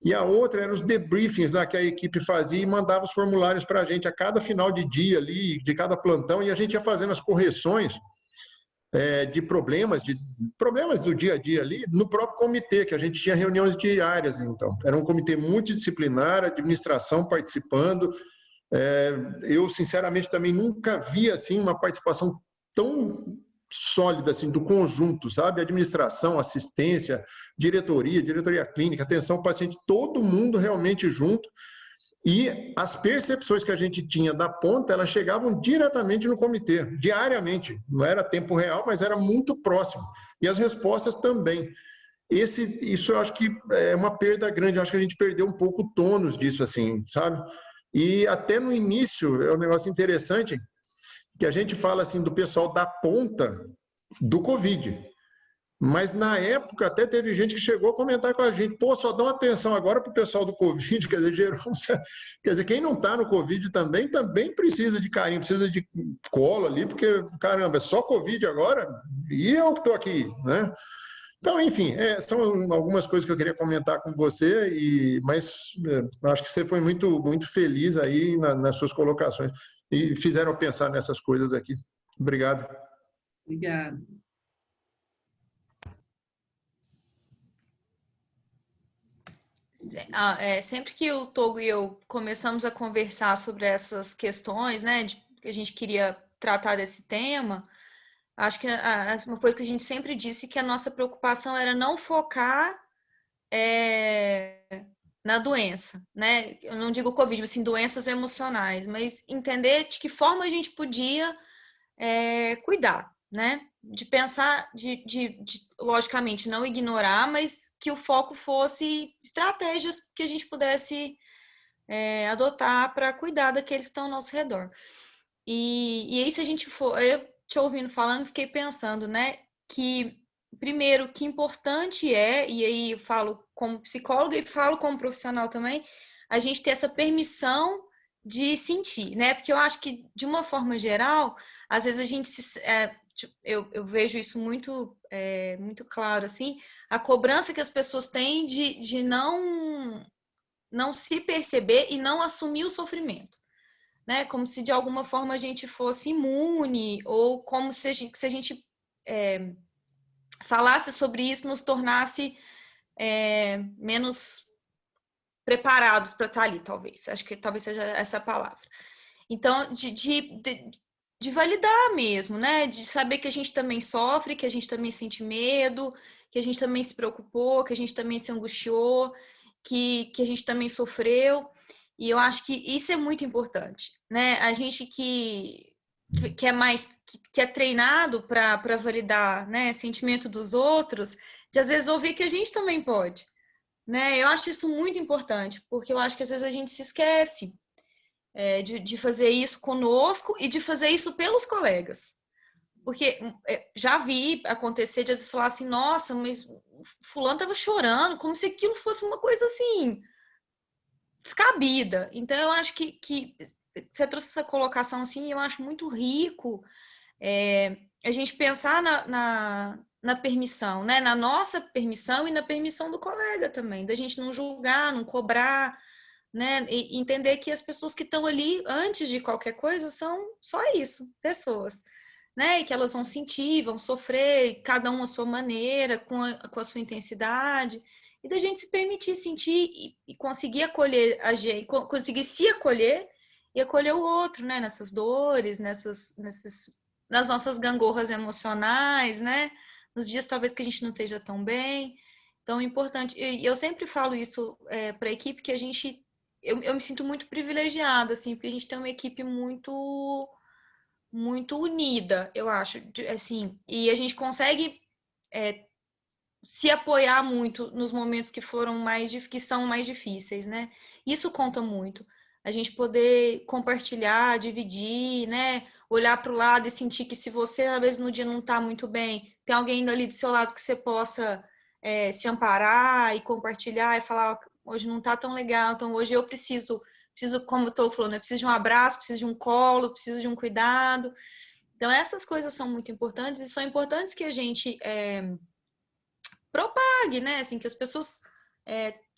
e a outra eram os debriefings lá que a equipe fazia e mandava os formulários para a gente a cada final de dia ali, de cada plantão, e a gente ia fazendo as correções de problemas do dia a dia ali, no próprio comitê, que a gente tinha reuniões diárias, então. Era um comitê multidisciplinar, administração participando. Eu, sinceramente, também nunca vi assim uma participação tão sólida, assim, do conjunto, sabe? Administração, assistência, diretoria clínica, atenção ao paciente, todo mundo realmente junto. E as percepções que a gente tinha da ponta, elas chegavam diretamente no comitê, diariamente. Não era tempo real, mas era muito próximo. E as respostas também. Isso eu acho que é uma perda grande. Eu acho que a gente perdeu um pouco o tônus disso, assim, sabe? E até no início, é um negócio interessante, que a gente fala assim do pessoal da ponta do Covid. Mas na época até teve gente que chegou a comentar com a gente, pô, só dão atenção agora para o pessoal do Covid, quer dizer, quer dizer, quem não está no Covid também precisa de carinho, precisa de colo ali, porque, caramba, é só Covid agora? E eu que estou aqui, né? Então, enfim, são algumas coisas que eu queria comentar com você, mas acho que você foi muito, muito feliz aí nas suas colocações e fizeram pensar nessas coisas aqui. Obrigado. Obrigada. Sempre que o Togo e eu começamos a conversar sobre essas questões, né, que a gente queria tratar desse tema, acho que uma coisa que a gente sempre disse que a nossa preocupação era não focar na doença, né? Eu não digo Covid, mas assim, doenças emocionais, mas entender de que forma a gente podia cuidar, né? De pensar, logicamente, não ignorar, mas que o foco fosse estratégias que a gente pudesse adotar para cuidar daqueles que estão ao nosso redor. E aí, se a gente for... Eu te ouvindo falando, fiquei pensando, né? Que, primeiro, que importante e aí eu falo como psicóloga e falo como profissional também, a gente ter essa permissão de sentir, né? Porque eu acho que, de uma forma geral, às vezes a gente eu vejo isso muito, muito claro, assim, a cobrança que as pessoas têm de não se perceber e não assumir o sofrimento, né? Como se de alguma forma a gente fosse imune, ou como se a gente falasse sobre isso, nos tornasse menos preparados para estar ali, talvez. Acho que talvez seja essa a palavra. Então, de validar mesmo, né? De saber que a gente também sofre, que a gente também sente medo, que a gente também se preocupou, que a gente também se angustiou, que a gente também sofreu. E eu acho que isso é muito importante, né? A gente que é treinado para validar, né, sentimento dos outros, de às vezes ouvir que a gente também pode, né? Eu acho isso muito importante, porque eu acho que às vezes a gente se esquece de fazer isso conosco e de fazer isso pelos colegas. Porque já vi acontecer de às vezes falar assim, nossa, mas fulano estava chorando, como se aquilo fosse uma coisa assim, descabida. Então, eu acho que você trouxe essa colocação assim, eu acho muito rico a gente pensar na permissão, né? Na nossa permissão e na permissão do colega também, da gente não julgar, não cobrar, né? E entender que as pessoas que estão ali antes de qualquer coisa são só isso, pessoas, né? E que elas vão sentir, vão sofrer, cada um à sua maneira, com a sua intensidade, e da gente se permitir sentir e conseguir acolher a gente, conseguir se acolher e acolher o outro, né? Nessas dores, nas nossas gangorras emocionais, né? Nos dias talvez que a gente não esteja tão bem. Então, é importante. E eu sempre falo isso para a equipe, que eu me sinto muito privilegiada, assim, porque a gente tem uma equipe muito unida, eu acho, assim, e a gente consegue se apoiar muito nos momentos que são mais difíceis, né? Isso conta muito. A gente poder compartilhar, dividir, né? Olhar para o lado e sentir que se você, às vezes, no dia não está muito bem, tem alguém ali do seu lado que você possa se amparar e compartilhar e falar, hoje não está tão legal, então hoje eu preciso, como eu estou falando, eu preciso de um abraço, preciso de um colo, preciso de um cuidado. Então, essas coisas são muito importantes e são importantes que a gente propague, né? Assim, que as pessoas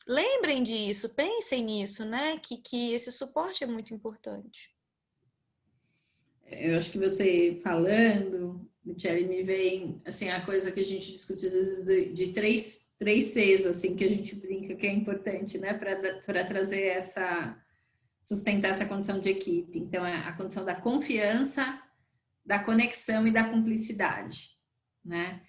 lembrem disso, pensem nisso, né? Que esse suporte é muito importante. Eu acho que você falando, Michele, me vem assim a coisa que a gente discute às vezes de três Cs, assim, que a gente brinca que é importante, né? Para trazer sustentar essa condição de equipe. Então, é a condição da confiança, da conexão e da cumplicidade, né?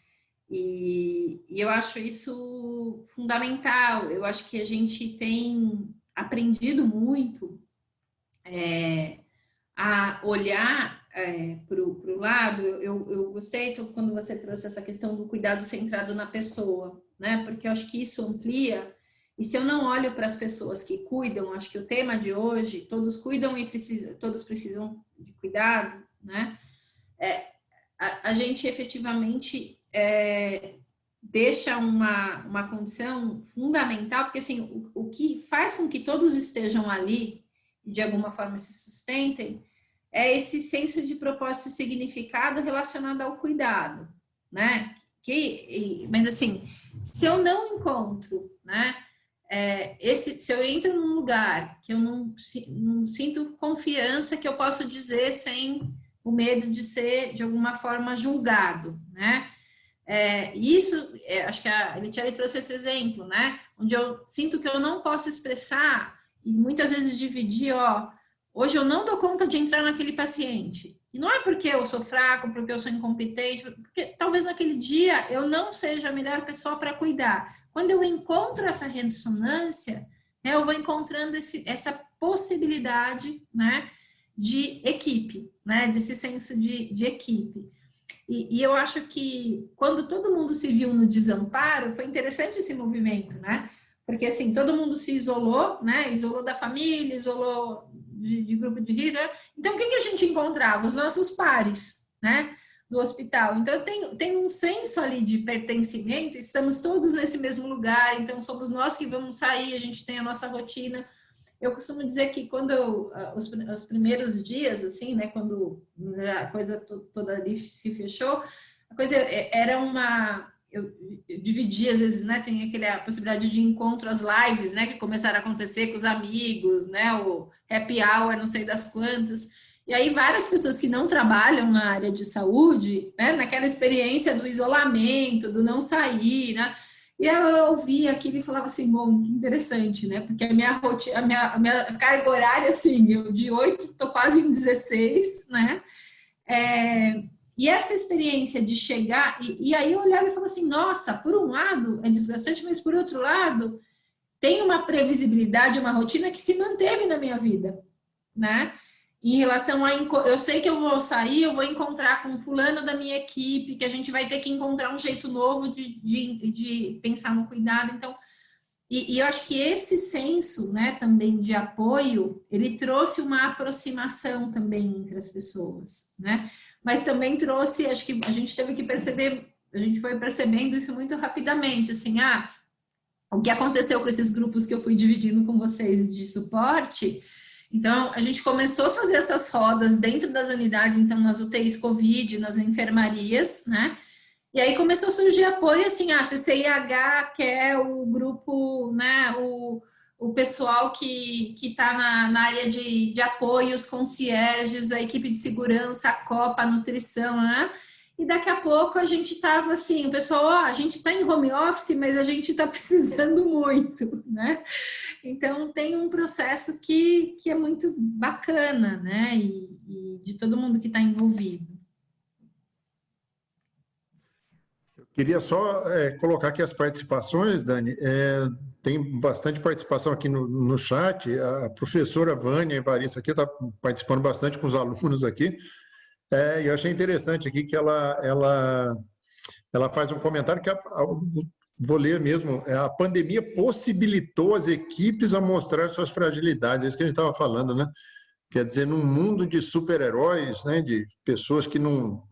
E eu acho isso fundamental. Eu acho que a gente tem aprendido muito a olhar para o lado. Eu gostei quando você trouxe essa questão do cuidado centrado na pessoa, né? Porque eu acho que isso amplia. E se eu não olho para as pessoas que cuidam, acho que o tema de hoje, todos cuidam e todos precisam de cuidado, né? A gente efetivamente deixa uma condição fundamental, porque assim, o que faz com que todos estejam ali e de alguma forma se sustentem é esse senso de propósito e significado relacionado ao cuidado, né? Mas assim, se eu não encontro, né? Se eu entro num lugar que eu não sinto confiança que eu posso dizer sem o medo de ser, de alguma forma, julgado, né? Acho que a Letiele trouxe esse exemplo, né? Onde eu sinto que eu não posso expressar e muitas vezes dividir, hoje eu não dou conta de entrar naquele paciente. E não é porque eu sou fraco, porque eu sou incompetente, porque talvez naquele dia eu não seja a melhor pessoa para cuidar. Quando eu encontro essa ressonância, né, eu vou encontrando essa possibilidade, né, de equipe, né, desse senso de equipe. E eu acho que quando todo mundo se viu no desamparo, foi interessante esse movimento, né? Porque assim, todo mundo se isolou, né? Isolou da família, isolou de grupo de risco. Então, o que a gente encontrava? Os nossos pares, né? Do hospital. Então, tem um senso ali de pertencimento, estamos todos nesse mesmo lugar, então somos nós que vamos sair, a gente tem a nossa rotina. Eu costumo dizer que quando os primeiros dias, assim, né, quando a coisa toda ali se fechou, a coisa era eu dividi, às vezes, né, tem a possibilidade de encontro, as lives, né, que começaram a acontecer com os amigos, né, o happy hour, não sei das quantas, e aí várias pessoas que não trabalham na área de saúde, né, naquela experiência do isolamento, do não sair, né, e eu ouvia aquilo e falava assim, bom, que interessante, né? Porque a minha rotina, a minha carga horária, assim, eu de 8 estou quase em 16, né? E essa experiência de chegar, e aí eu olhava e falava assim, nossa, por um lado é desgastante, mas por outro lado tem uma previsibilidade, uma rotina que se manteve na minha vida, né? Em relação eu sei que eu vou sair, eu vou encontrar com fulano da minha equipe, que a gente vai ter que encontrar um jeito novo de pensar no cuidado. Então, e eu acho que esse senso, né, também de apoio, ele trouxe uma aproximação também entre as pessoas, né? Mas também trouxe, acho que a gente teve que perceber, a gente foi percebendo isso muito rapidamente, assim, o que aconteceu com esses grupos que eu fui dividindo com vocês de suporte. Então, a gente começou a fazer essas rodas dentro das unidades, então, nas UTIs Covid, nas enfermarias, né? E aí começou a surgir apoio, assim, a CCIH, que é o grupo, né, o pessoal que está na área de apoio, os concierges, a equipe de segurança, a Copa, a nutrição, né? E daqui a pouco a gente estava assim, o pessoal, a gente está em home office, mas a gente está precisando muito, né? Então, tem um processo que é muito bacana, né? E de todo mundo que está envolvido. Eu queria só colocar aqui as participações, Dani. Tem bastante participação aqui no chat. A professora Vânia Evaristo aqui está participando bastante com os alunos aqui. E eu achei interessante aqui que ela faz um comentário que vou ler mesmo. A pandemia possibilitou as equipes a mostrar suas fragilidades. É isso que a gente estava falando, né? Quer dizer, num mundo de super-heróis, né? De pessoas que não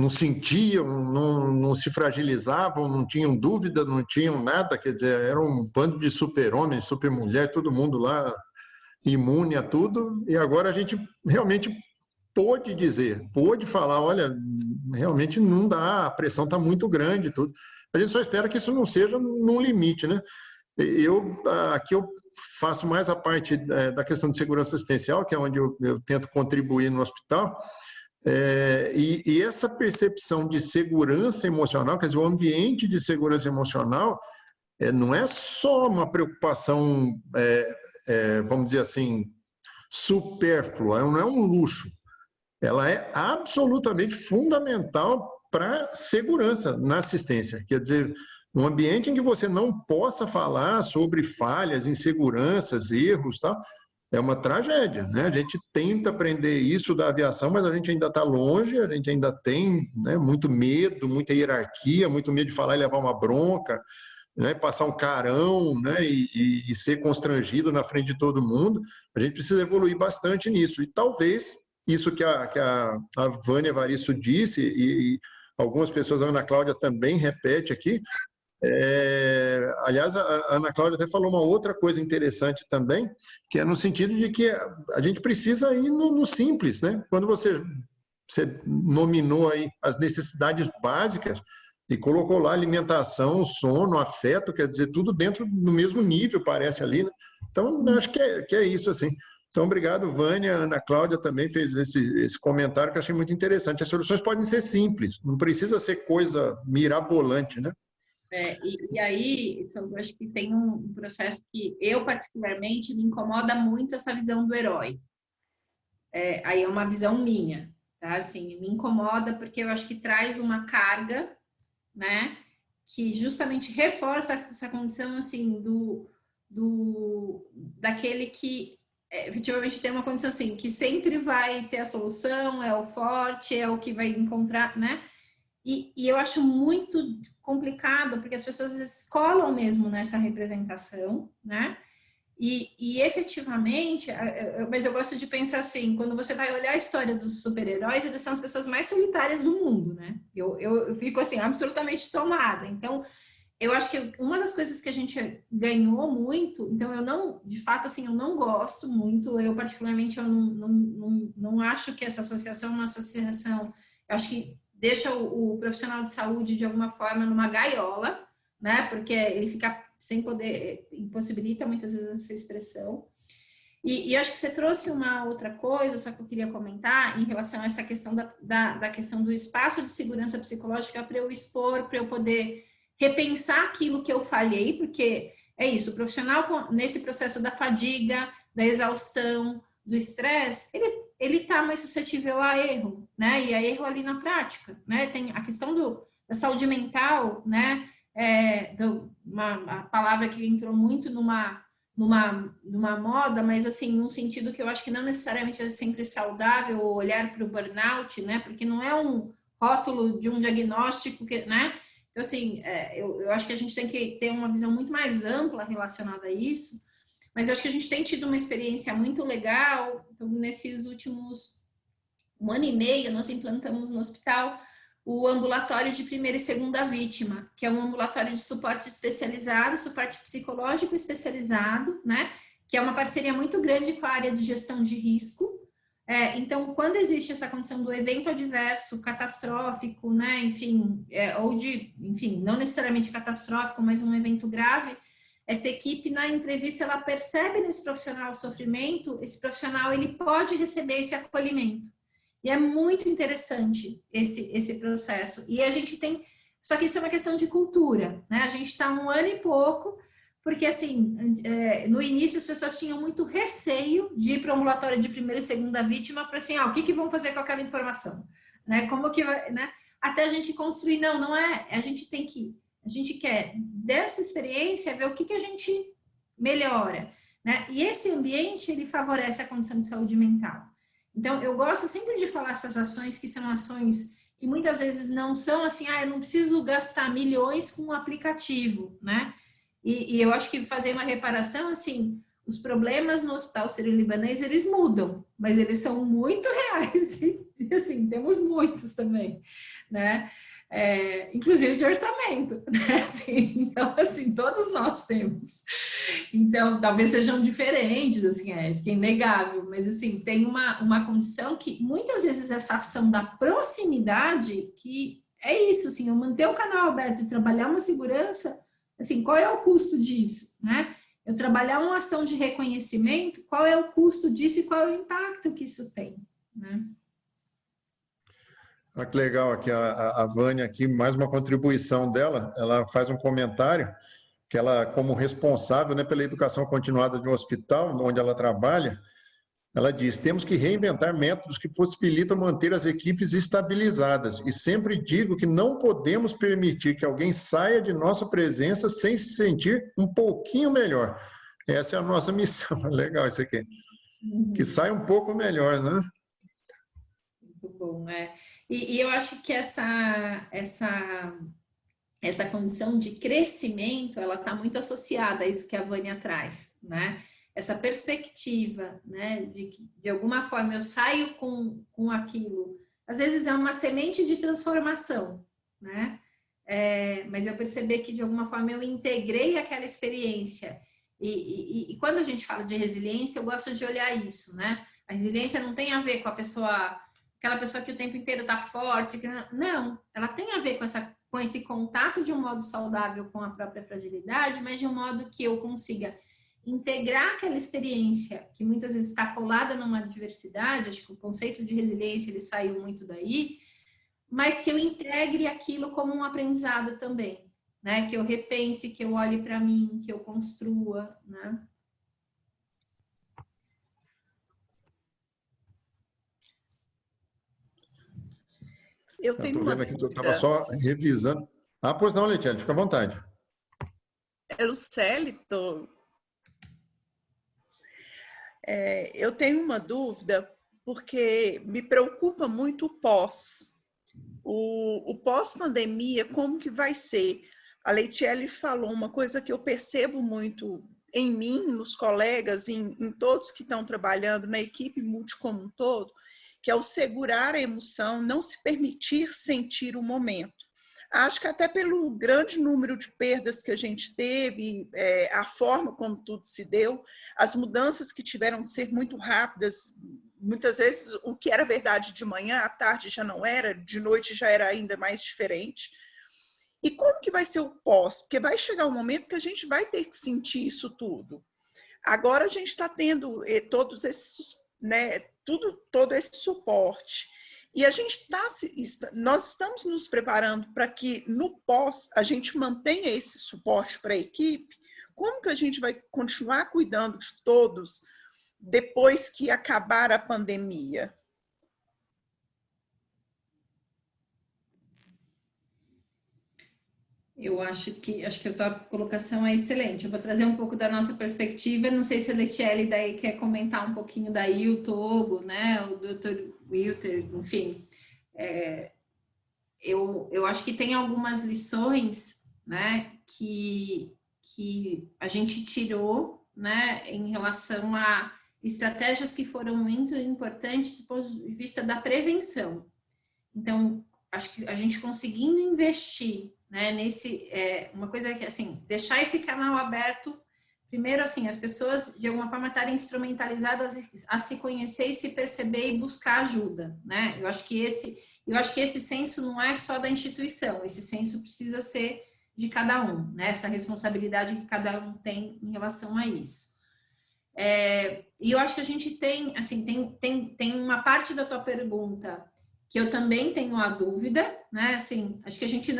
sentiam, não se fragilizavam, não tinham dúvida, não tinham nada. Quer dizer, era um bando de super-homens, super-mulher, todo mundo lá imune a tudo. E agora a gente realmente pôde falar, olha, realmente não dá, a pressão está muito grande, tudo. A gente só espera que isso não seja num limite, né? Aqui eu faço mais a parte da questão de segurança assistencial, que é onde eu tento contribuir no hospital, e essa percepção de segurança emocional, quer dizer, o ambiente de segurança emocional, não é só uma preocupação, vamos dizer assim, supérflua, não é um luxo. ela é absolutamente fundamental para segurança na assistência. Quer dizer, um ambiente em que você não possa falar sobre falhas, inseguranças, erros, tal, é uma tragédia, né? A gente tenta aprender isso da aviação, mas a gente ainda está longe, a gente ainda tem, né, muito medo, muita hierarquia, muito medo de falar e levar uma bronca, né, passar um carão, né, e ser constrangido na frente de todo mundo. A gente precisa evoluir bastante nisso. E talvez isso que a Vânia Evaristo disse, e algumas pessoas, a Ana Cláudia também repete aqui, aliás, a Ana Cláudia até falou uma outra coisa interessante também, que é no sentido de que a gente precisa ir no simples, né? Quando você nominou aí as necessidades básicas e colocou lá alimentação, sono, afeto, quer dizer, tudo dentro do mesmo nível, parece ali, né? Então, acho que é isso, assim. Então, obrigado, Vânia. A Ana Cláudia também fez esse comentário que eu achei muito interessante. As soluções podem ser simples, não precisa ser coisa mirabolante, né? E aí, então, eu acho que tem um processo que eu, particularmente, me incomoda muito essa visão do herói. Aí é uma visão minha, tá? Assim, me incomoda porque eu acho que traz uma carga, né? Que justamente reforça essa condição, assim, daquele que efetivamente tem uma condição assim, que sempre vai ter a solução, é o forte, é o que vai encontrar, né? E eu acho muito complicado, porque as pessoas escolam mesmo nessa representação, né? E efetivamente, mas eu gosto de pensar assim, quando você vai olhar a história dos super-heróis, eles são as pessoas mais solitárias do mundo, né? Eu fico assim, absolutamente tomada. Então, eu acho que uma das coisas que a gente ganhou muito, então eu não, de fato, assim, eu não gosto muito, eu particularmente, eu não acho que essa associação é uma associação, eu acho que deixa o profissional de saúde, de alguma forma, numa gaiola, né, porque ele fica sem poder, impossibilita muitas vezes essa expressão. E acho que você trouxe uma outra coisa, só que eu queria comentar, em relação a essa questão da questão do espaço de segurança psicológica para eu expor, para eu poder repensar aquilo que eu falhei, porque é isso, o profissional nesse processo da fadiga, da exaustão, do estresse, ele está mais suscetível a erro, né? E a erro ali na prática, né? Tem a questão da saúde mental, né? A palavra que entrou muito numa moda, mas assim, num sentido que eu acho que não necessariamente é sempre saudável olhar para o burnout, né? Porque não é um rótulo de um diagnóstico, né? Então, assim, eu acho que a gente tem que ter uma visão muito mais ampla relacionada a isso, mas eu acho que a gente tem tido uma experiência muito legal. Então, nesses últimos 1 ano e meio, nós implantamos no hospital o ambulatório de primeira e segunda vítima, que é um ambulatório de suporte especializado, suporte psicológico especializado, né? Que é uma parceria muito grande com a área de gestão de risco. Então, quando existe essa condição do evento adverso, catastrófico, né, enfim, enfim, não necessariamente catastrófico, mas um evento grave, essa equipe, na entrevista, ela percebe nesse profissional o sofrimento, esse profissional, ele pode receber esse acolhimento. E é muito interessante esse processo. E a gente tem, só que isso é uma questão de cultura, né, a gente está 1 ano e pouco, porque, assim, no início as pessoas tinham muito receio de ir para o ambulatório de primeira e segunda vítima para, assim, o que vão fazer com aquela informação? Né? Como que vai, né? Até a gente construir, não é, a gente quer, dessa experiência, ver o que a gente melhora, né? E esse ambiente, ele favorece a condição de saúde mental. Então, eu gosto sempre de falar essas ações que são ações que muitas vezes não são assim, eu não preciso gastar milhões com um aplicativo, né? E eu acho que fazer uma reparação, assim, os problemas no Hospital Sírio-Libanês, eles mudam, mas eles são muito reais, e assim, temos muitos também, né? Inclusive de orçamento, né? Assim, então, assim, todos nós temos. Então, talvez sejam diferentes, assim, acho que é inegável, mas, assim, tem uma condição que, muitas vezes, essa ação da proximidade, que é isso, assim, eu manter o canal aberto e trabalhar uma segurança. Assim, qual é o custo disso, né? Eu trabalhar uma ação de reconhecimento, qual é o custo disso e qual é o impacto que isso tem, né? Que legal aqui, a Vânia aqui, mais uma contribuição dela, ela faz um comentário que ela, como responsável, né, pela educação continuada de um hospital onde ela trabalha, Ela diz, temos que reinventar métodos que possibilitam manter as equipes estabilizadas. E sempre digo que não podemos permitir que alguém saia de nossa presença sem se sentir um pouquinho melhor. Essa é a nossa missão. Legal isso aqui. Que saia um pouco melhor, né? Muito bom, E eu acho que essa condição de crescimento, ela está muito associada a isso que a Vânia traz, né? Essa perspectiva, né, de que de alguma forma eu saio com aquilo, às vezes é uma semente de transformação, né? Mas eu percebi que de alguma forma eu integrei aquela experiência. E quando a gente fala de resiliência, eu gosto de olhar isso, né? A resiliência não tem a ver com a pessoa, aquela pessoa que o tempo inteiro está forte, não, ela tem a ver com esse contato de um modo saudável com a própria fragilidade, mas de um modo que eu consiga integrar aquela experiência que muitas vezes está colada numa adversidade. Acho que o conceito de resiliência ele saiu muito daí, mas que eu integre aquilo como um aprendizado também, né? Que eu repense, que eu olhe para mim, que eu construa, né? Eu tenho uma vendo aqui, eu dúvida. estava só revisando. Pois não, Letiele, fica à vontade. Lucélito, eu tenho uma dúvida, porque me preocupa muito o pós. O pós-pandemia, como que vai ser? A Letiele falou uma coisa que eu percebo muito em mim, nos colegas, em todos que estão trabalhando na equipe Multi como um todo, que é o segurar a emoção, não se permitir sentir o momento. Acho que até pelo grande número de perdas que a gente teve, a forma como tudo se deu, as mudanças que tiveram de ser muito rápidas, muitas vezes o que era verdade de manhã, à tarde já não era, de noite já era ainda mais diferente. E como que vai ser o pós? Porque vai chegar um momento que a gente vai ter que sentir isso tudo. Agora a gente está tendo todos esses, né, todo esse suporte. E nós estamos nos preparando para que no pós a gente mantenha esse suporte para a equipe. Como que a gente vai continuar cuidando de todos depois que acabar a pandemia? Eu acho que a tua colocação é excelente. Eu vou trazer um pouco da nossa perspectiva. Não sei se a Letiele daí quer comentar um pouquinho daí, o Togo, né? O Dr. Wilter, enfim. Eu acho que tem algumas lições, né, que a gente tirou, né, em relação a estratégias que foram muito importantes do ponto de vista da prevenção. Então, acho que a gente conseguindo investir, né, uma coisa que, assim, deixar esse canal aberto, primeiro, assim, as pessoas, de alguma forma, estarem instrumentalizadas a se conhecer e se perceber e buscar ajuda, né? Eu acho que esse senso não é só da instituição, esse senso precisa ser de cada um, né? Essa responsabilidade que cada um tem em relação a isso. E eu acho que a gente tem, assim, tem uma parte da tua pergunta que eu também tenho a dúvida, né? Assim, acho que a gente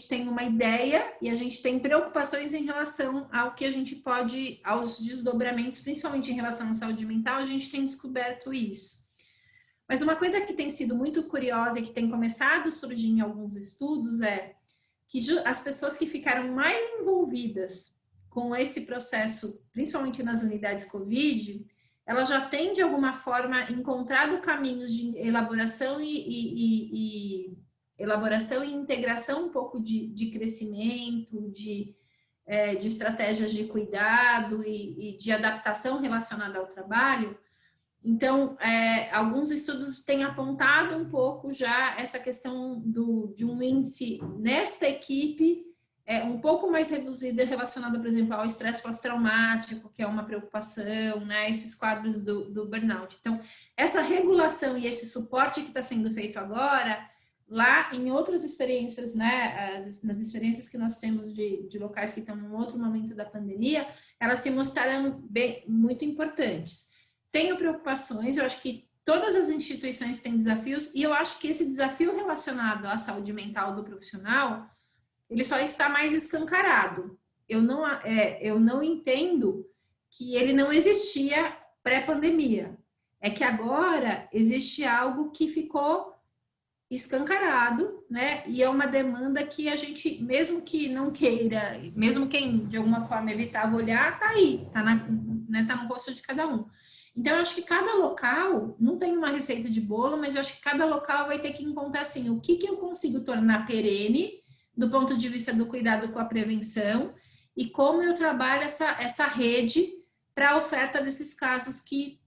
tem uma ideia e a gente tem preocupações em relação ao que a gente pode, aos desdobramentos, principalmente em relação à saúde mental, a gente tem descoberto isso. Mas uma coisa que tem sido muito curiosa e que tem começado a surgir em alguns estudos é que as pessoas que ficaram mais envolvidas com esse processo, principalmente nas unidades COVID, ela já tem, de alguma forma, encontrado caminhos de elaboração e integração um pouco de crescimento, de estratégias de cuidado e de adaptação relacionada ao trabalho. Então, alguns estudos têm apontado um pouco já essa questão de um índice nesta equipe um pouco mais reduzida relacionada, por exemplo, ao estresse pós-traumático, que é uma preocupação, né? Esses quadros do burnout. Então, essa regulação e esse suporte que está sendo feito agora, lá em outras experiências, né? Nas experiências que nós temos de locais que estão em outro momento da pandemia, elas se mostraram muito importantes. Tenho preocupações, eu acho que todas as instituições têm desafios, e eu acho que esse desafio relacionado à saúde mental do profissional, ele só está mais escancarado. Eu não entendo que ele não existia pré-pandemia. é que agora existe algo que ficou escancarado, né? E é uma demanda que a gente, mesmo que não queira, mesmo quem de alguma forma evitava olhar, tá aí, né, tá no rosto de cada um. Então, eu acho que cada local, não tem uma receita de bolo, mas eu acho que cada local vai ter que encontrar assim, o que eu consigo tornar perene do ponto de vista do cuidado com a prevenção e como eu trabalho essa rede para a oferta desses casos que,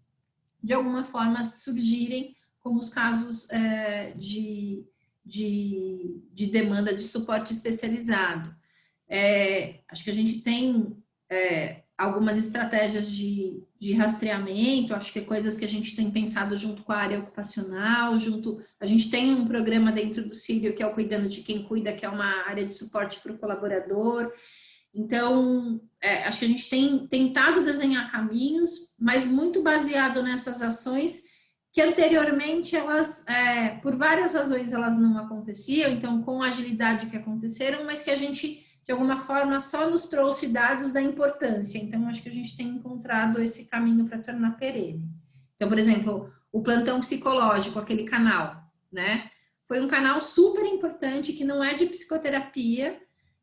de alguma forma, surgirem como os casos de demanda de suporte especializado. Acho que a gente tem algumas estratégias de rastreamento, acho que é coisas que a gente tem pensado junto com a área ocupacional, a gente tem um programa dentro do Círio que é o Cuidando de Quem Cuida, que é uma área de suporte para o colaborador. Então, acho que a gente tem tentado desenhar caminhos, mas muito baseado nessas ações que anteriormente elas, por várias razões, elas não aconteciam, então com a agilidade que aconteceram, mas que a gente, de alguma forma, só nos trouxe dados da importância. Então, acho que a gente tem encontrado esse caminho para tornar perene. Então, por exemplo, o plantão psicológico, aquele canal, né? Foi um canal super importante que não é de psicoterapia,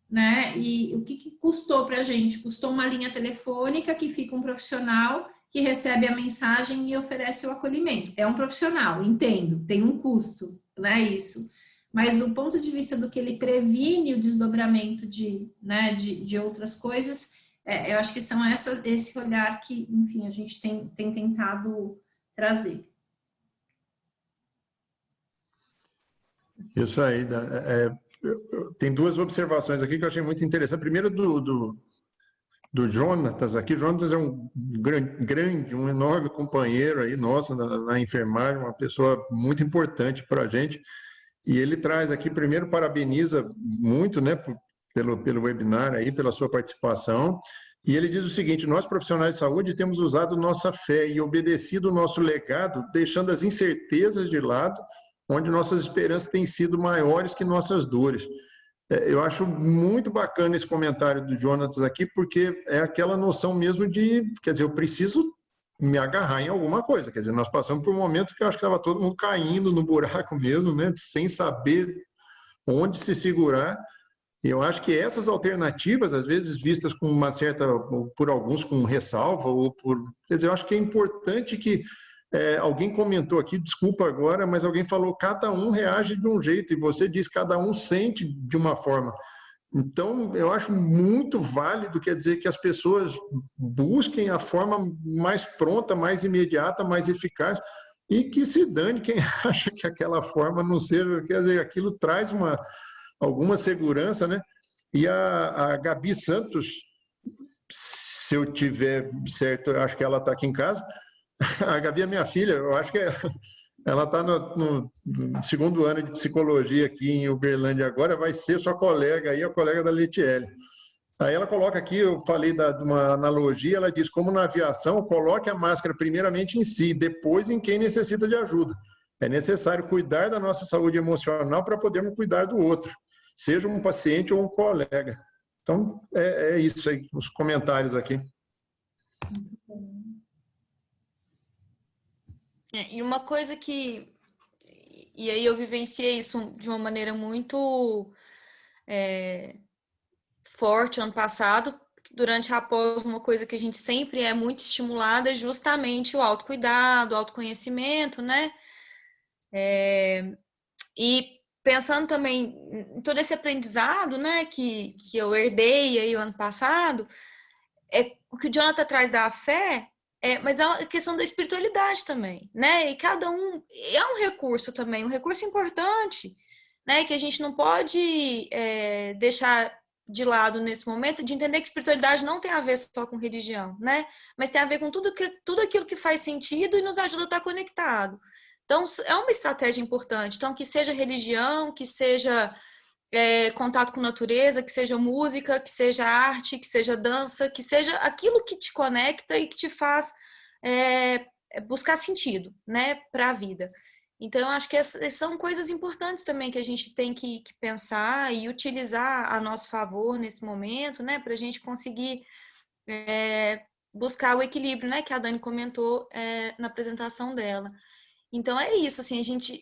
né? E o que custou para a gente? Custou uma linha telefônica que fica um profissional que recebe a mensagem e oferece o acolhimento. É um profissional, entendo, tem um custo, né? Isso. Mas do ponto de vista do que ele previne o desdobramento de outras coisas, eu acho que são esse olhar que, enfim, a gente tem tentado trazer. Isso aí. Tem duas observações aqui que eu achei muito interessante. Primeiro, do Jonatas aqui. Jonatas é um grande, um enorme companheiro aí nosso na enfermagem, uma pessoa muito importante para a gente. E ele traz aqui, primeiro, parabeniza muito, né, pelo webinar aí, pela sua participação. E ele diz o seguinte: nós profissionais de saúde temos usado nossa fé e obedecido o nosso legado, deixando as incertezas de lado, onde nossas esperanças têm sido maiores que nossas dores. Eu acho muito bacana esse comentário do Jonatas aqui, porque é aquela noção mesmo de, quer dizer, eu preciso me agarrar em alguma coisa. Quer dizer, nós passamos por um momento que eu acho que estava todo mundo caindo no buraco mesmo, né, sem saber onde se segurar. E eu acho que essas alternativas, às vezes vistas com uma certa, por alguns com ressalva, quer dizer, eu acho que é importante que alguém comentou aqui, desculpa agora, mas alguém falou, cada um reage de um jeito, e você diz, cada um sente de uma forma. Então, eu acho muito válido, quer dizer, que as pessoas busquem a forma mais pronta, mais imediata, mais eficaz, e que se dane quem acha que aquela forma não seja, quer dizer, aquilo traz alguma segurança, né? E a Gabi Santos, se eu tiver certo, eu acho que ela está aqui em casa. A Gabi é minha filha, eu acho que ela está no segundo ano de psicologia aqui em Uberlândia agora, vai ser sua colega aí, a colega da Letiele. Aí ela coloca aqui, eu falei de uma analogia, ela diz, como na aviação, coloque a máscara primeiramente em si, depois em quem necessita de ajuda. É necessário cuidar da nossa saúde emocional para podermos cuidar do outro, seja um paciente ou um colega. Então, é isso aí, os comentários aqui. Muito bom. E uma coisa e aí eu vivenciei isso de uma maneira muito forte ano passado, durante a pós, uma coisa que a gente sempre é muito estimulada é justamente o autocuidado, o autoconhecimento, né? E pensando também em todo esse aprendizado, né, que eu herdei aí o ano passado, o que o Jonathan traz da fé, mas é a questão da espiritualidade também, né? E cada um é um recurso também, um recurso importante, né? Que a gente não pode deixar de lado nesse momento, de entender que espiritualidade não tem a ver só com religião, né? Mas tem a ver com tudo aquilo que faz sentido e nos ajuda a estar conectado. Então, é uma estratégia importante. Então, que seja religião, que seja contato com natureza, que seja música, que seja arte, que seja dança, que seja aquilo que te conecta e que te faz buscar sentido, né, para a vida. Então, eu acho que essas são coisas importantes também que a gente tem que pensar e utilizar a nosso favor nesse momento, né, para a gente conseguir buscar o equilíbrio, né, que a Dani comentou na apresentação dela. Então é isso, assim, gente,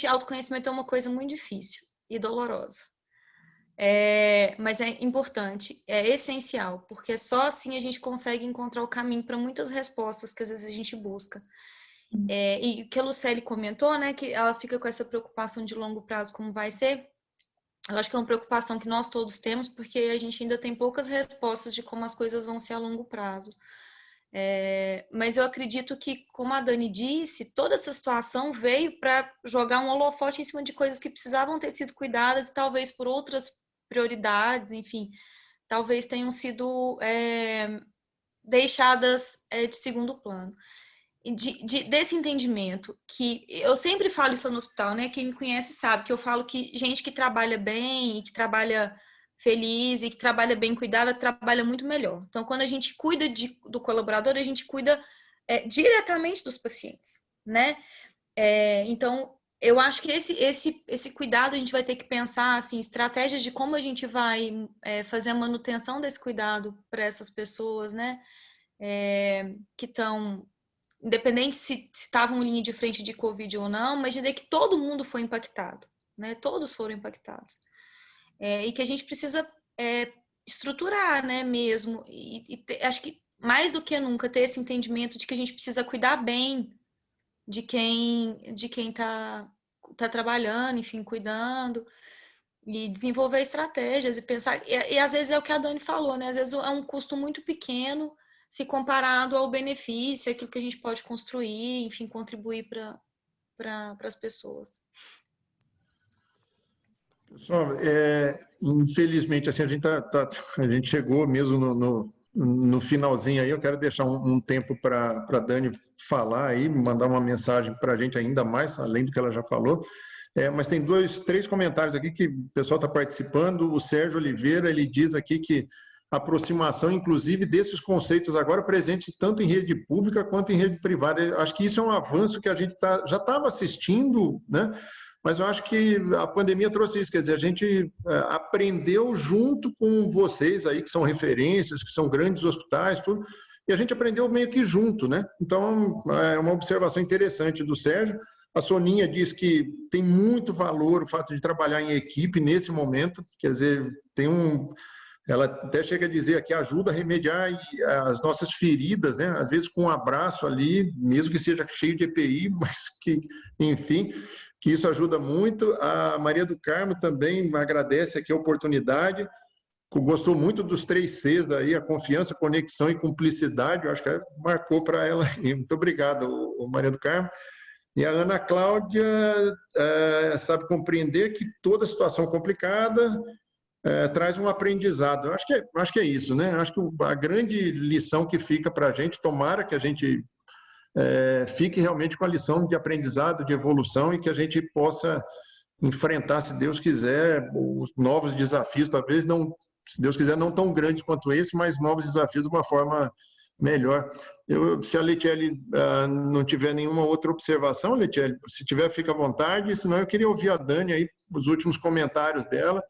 autoconhecimento é uma coisa muito difícil e dolorosa. Mas é importante, é essencial, porque só assim a gente consegue encontrar o caminho para muitas respostas que às vezes a gente busca. E o que a Lucélia comentou, né, que ela fica com essa preocupação de longo prazo, como vai ser, eu acho que é uma preocupação que nós todos temos, porque a gente ainda tem poucas respostas de como as coisas vão ser a longo prazo. Mas eu acredito que, como a Dani disse, toda essa situação veio para jogar um holofote em cima de coisas que precisavam ter sido cuidadas e talvez por outras prioridades, enfim, talvez tenham sido deixadas de segundo plano. Desse entendimento, que eu sempre falo isso no hospital, né? Quem me conhece sabe que eu falo que gente que trabalha bem, que trabalha feliz e que trabalha bem cuidada, trabalha muito melhor. Então, quando a gente cuida do colaborador, a gente cuida diretamente dos pacientes, né? Então, eu acho que esse cuidado a gente vai ter que pensar, assim, estratégias de como a gente vai fazer a manutenção desse cuidado para essas pessoas, né? Que estão, independente se estavam em linha de frente de Covid ou não, mas de que todo mundo foi impactado, né? Todos foram impactados. E que a gente precisa estruturar, né, mesmo, acho que mais do que nunca ter esse entendimento de que a gente precisa cuidar bem de quem está trabalhando, enfim, cuidando, e desenvolver estratégias e pensar, e às vezes é o que a Dani falou, né, às vezes é um custo muito pequeno se comparado ao benefício, aquilo que a gente pode construir, enfim, contribuir para as pessoas. Pessoal, infelizmente, assim, a gente chegou mesmo no finalzinho aí. Eu quero deixar um tempo para a Dani falar aí, mandar uma mensagem para a gente ainda mais, além do que ela já falou. Mas tem 3 comentários aqui que o pessoal está participando. O Sérgio Oliveira, ele diz aqui que a aproximação, inclusive, desses conceitos agora presentes tanto em rede pública quanto em rede privada. Eu acho que isso é um avanço que a gente já estava assistindo, né? Mas eu acho que a pandemia trouxe isso, quer dizer, a gente aprendeu junto com vocês aí, que são referências, que são grandes hospitais, tudo, e a gente aprendeu meio que junto, né? Então, é uma observação interessante do Sérgio. A Soninha diz que tem muito valor o fato de trabalhar em equipe nesse momento, quer dizer, ela até chega a dizer aqui, ajuda a remediar as nossas feridas, né? Às vezes com um abraço ali, mesmo que seja cheio de EPI, mas que, enfim, que isso ajuda muito. A Maria do Carmo também agradece aqui a oportunidade, gostou muito dos 3 Cs aí, a confiança, conexão e cumplicidade, eu acho que marcou para ela. Muito obrigado, Maria do Carmo. E a Ana Cláudia sabe compreender que toda situação complicada traz um aprendizado. Eu acho que é isso, né? Eu acho que a grande lição que fica para a gente, tomara que a gente fique realmente com a lição de aprendizado, de evolução, e que a gente possa enfrentar, se Deus quiser, os novos desafios, talvez não, se Deus quiser, não tão grandes quanto esse, mas novos desafios de uma forma melhor. Se a Letiele não tiver nenhuma outra observação, Letiele, se tiver, fica à vontade, senão eu queria ouvir a Dani aí, os últimos comentários dela,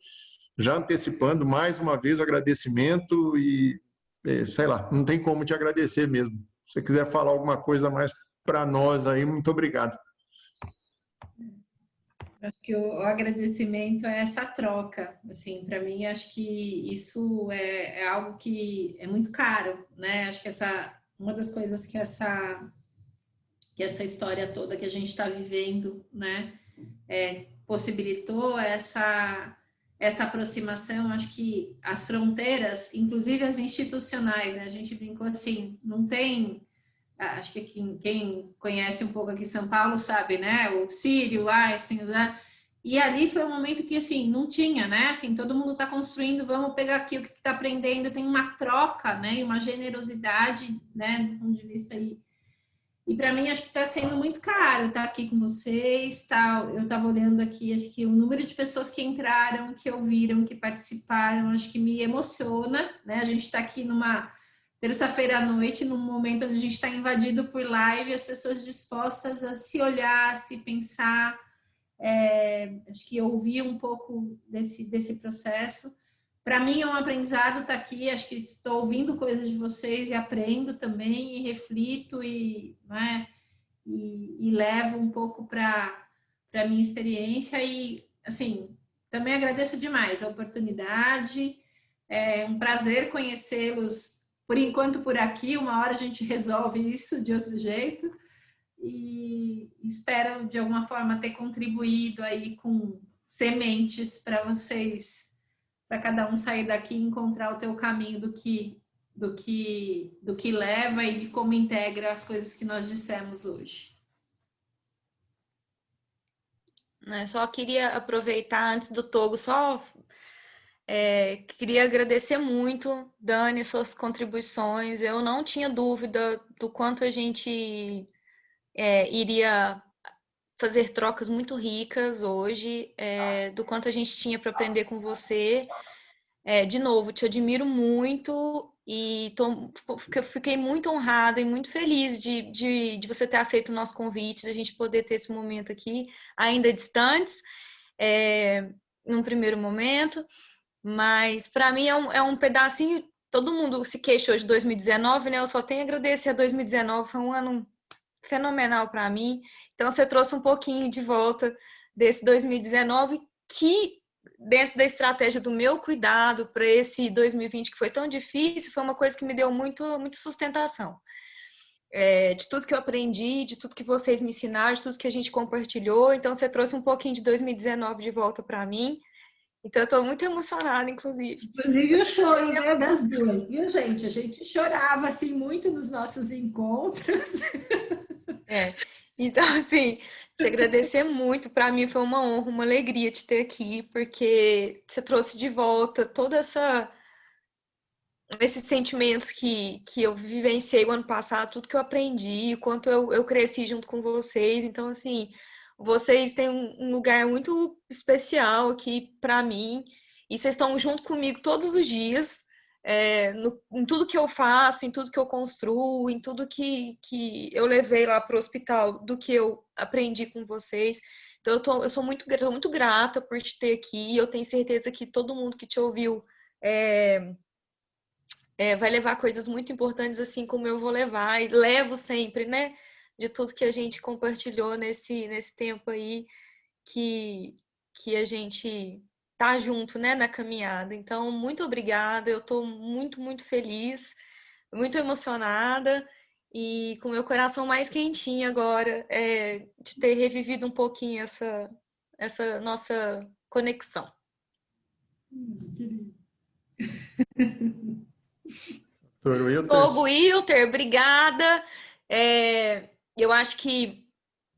já antecipando mais uma vez o agradecimento e, sei lá, não tem como te agradecer mesmo. Se você quiser falar alguma coisa mais para nós aí, muito obrigado. Acho que o agradecimento é essa troca, assim, para mim, acho que isso é algo que é muito caro, né? Acho que uma das coisas que essa história toda que a gente está vivendo, né, possibilitou essa aproximação. Acho que as fronteiras, inclusive as institucionais, né, a gente brincou assim, não tem, acho que quem conhece um pouco aqui São Paulo sabe, né, o Sírio, o Einstein, né? E ali foi um momento que, assim, não tinha, né, assim, todo mundo está construindo, vamos pegar aqui o que está aprendendo, tem uma troca, né, e uma generosidade, né, do ponto de vista aí. E para mim, acho que está sendo muito caro estar aqui com vocês, tá? Eu estava olhando aqui, acho que o número de pessoas que entraram, que ouviram, que participaram, acho que me emociona, né? A gente está aqui numa terça-feira à noite, num momento onde a gente está invadido por live, as pessoas dispostas a se olhar, a se pensar, acho que ouvir um pouco desse processo. para mim é um aprendizado estar aqui, acho que estou ouvindo coisas de vocês e aprendo também, e reflito, né, e levo um pouco para a minha experiência, e assim, também agradeço demais a oportunidade, é um prazer conhecê-los, por enquanto por aqui, uma hora a gente resolve isso de outro jeito, e espero de alguma forma ter contribuído aí com sementes para vocês, para cada um sair daqui e encontrar o teu caminho do que leva e de como integra as coisas que nós dissemos hoje. Só queria aproveitar antes do Togo, queria agradecer muito, Dani, suas contribuições. Eu não tinha dúvida do quanto a gente iria fazer trocas muito ricas hoje, do quanto a gente tinha para aprender com você. De novo, te admiro muito e fiquei muito honrada e muito feliz de você ter aceito o nosso convite, de a gente poder ter esse momento aqui, ainda distantes, num primeiro momento, mas para mim é um pedacinho. Todo mundo se queixou de 2019, né? Eu só tenho a agradecer a 2019, foi um ano fenomenal para mim. Então, você trouxe um pouquinho de volta desse 2019 que, dentro da estratégia do meu cuidado para esse 2020 que foi tão difícil, foi uma coisa que me deu muito sustentação. De tudo que eu aprendi, de tudo que vocês me ensinaram, de tudo que a gente compartilhou. Então, você trouxe um pouquinho de 2019 de volta para mim. Então, eu estou muito emocionada, inclusive. Inclusive o choro, né, das duas, viu, gente? A gente chorava, assim, muito nos nossos encontros. Então, assim, te agradecer muito. Para mim foi uma honra, uma alegria te ter aqui, porque você trouxe de volta toda esses sentimentos que eu vivenciei o ano passado, tudo que eu aprendi, o quanto eu cresci junto com vocês. Então, assim, vocês têm um lugar muito especial aqui para mim, e vocês estão junto comigo todos os dias, em tudo que eu faço, em tudo que eu construo, em tudo que eu levei lá para o hospital, do que eu aprendi com vocês. Então, eu sou muito grata por te ter aqui. Eu tenho certeza que todo mundo que te ouviu vai levar coisas muito importantes, assim como eu vou levar, e levo sempre, né? De tudo que a gente compartilhou nesse tempo aí que a gente tá junto, né, na caminhada. Então, muito obrigada, eu tô muito feliz, muito emocionada e com meu coração mais quentinho agora, de ter revivido um pouquinho essa nossa conexão. Togo Wilter, obrigada. Eu acho que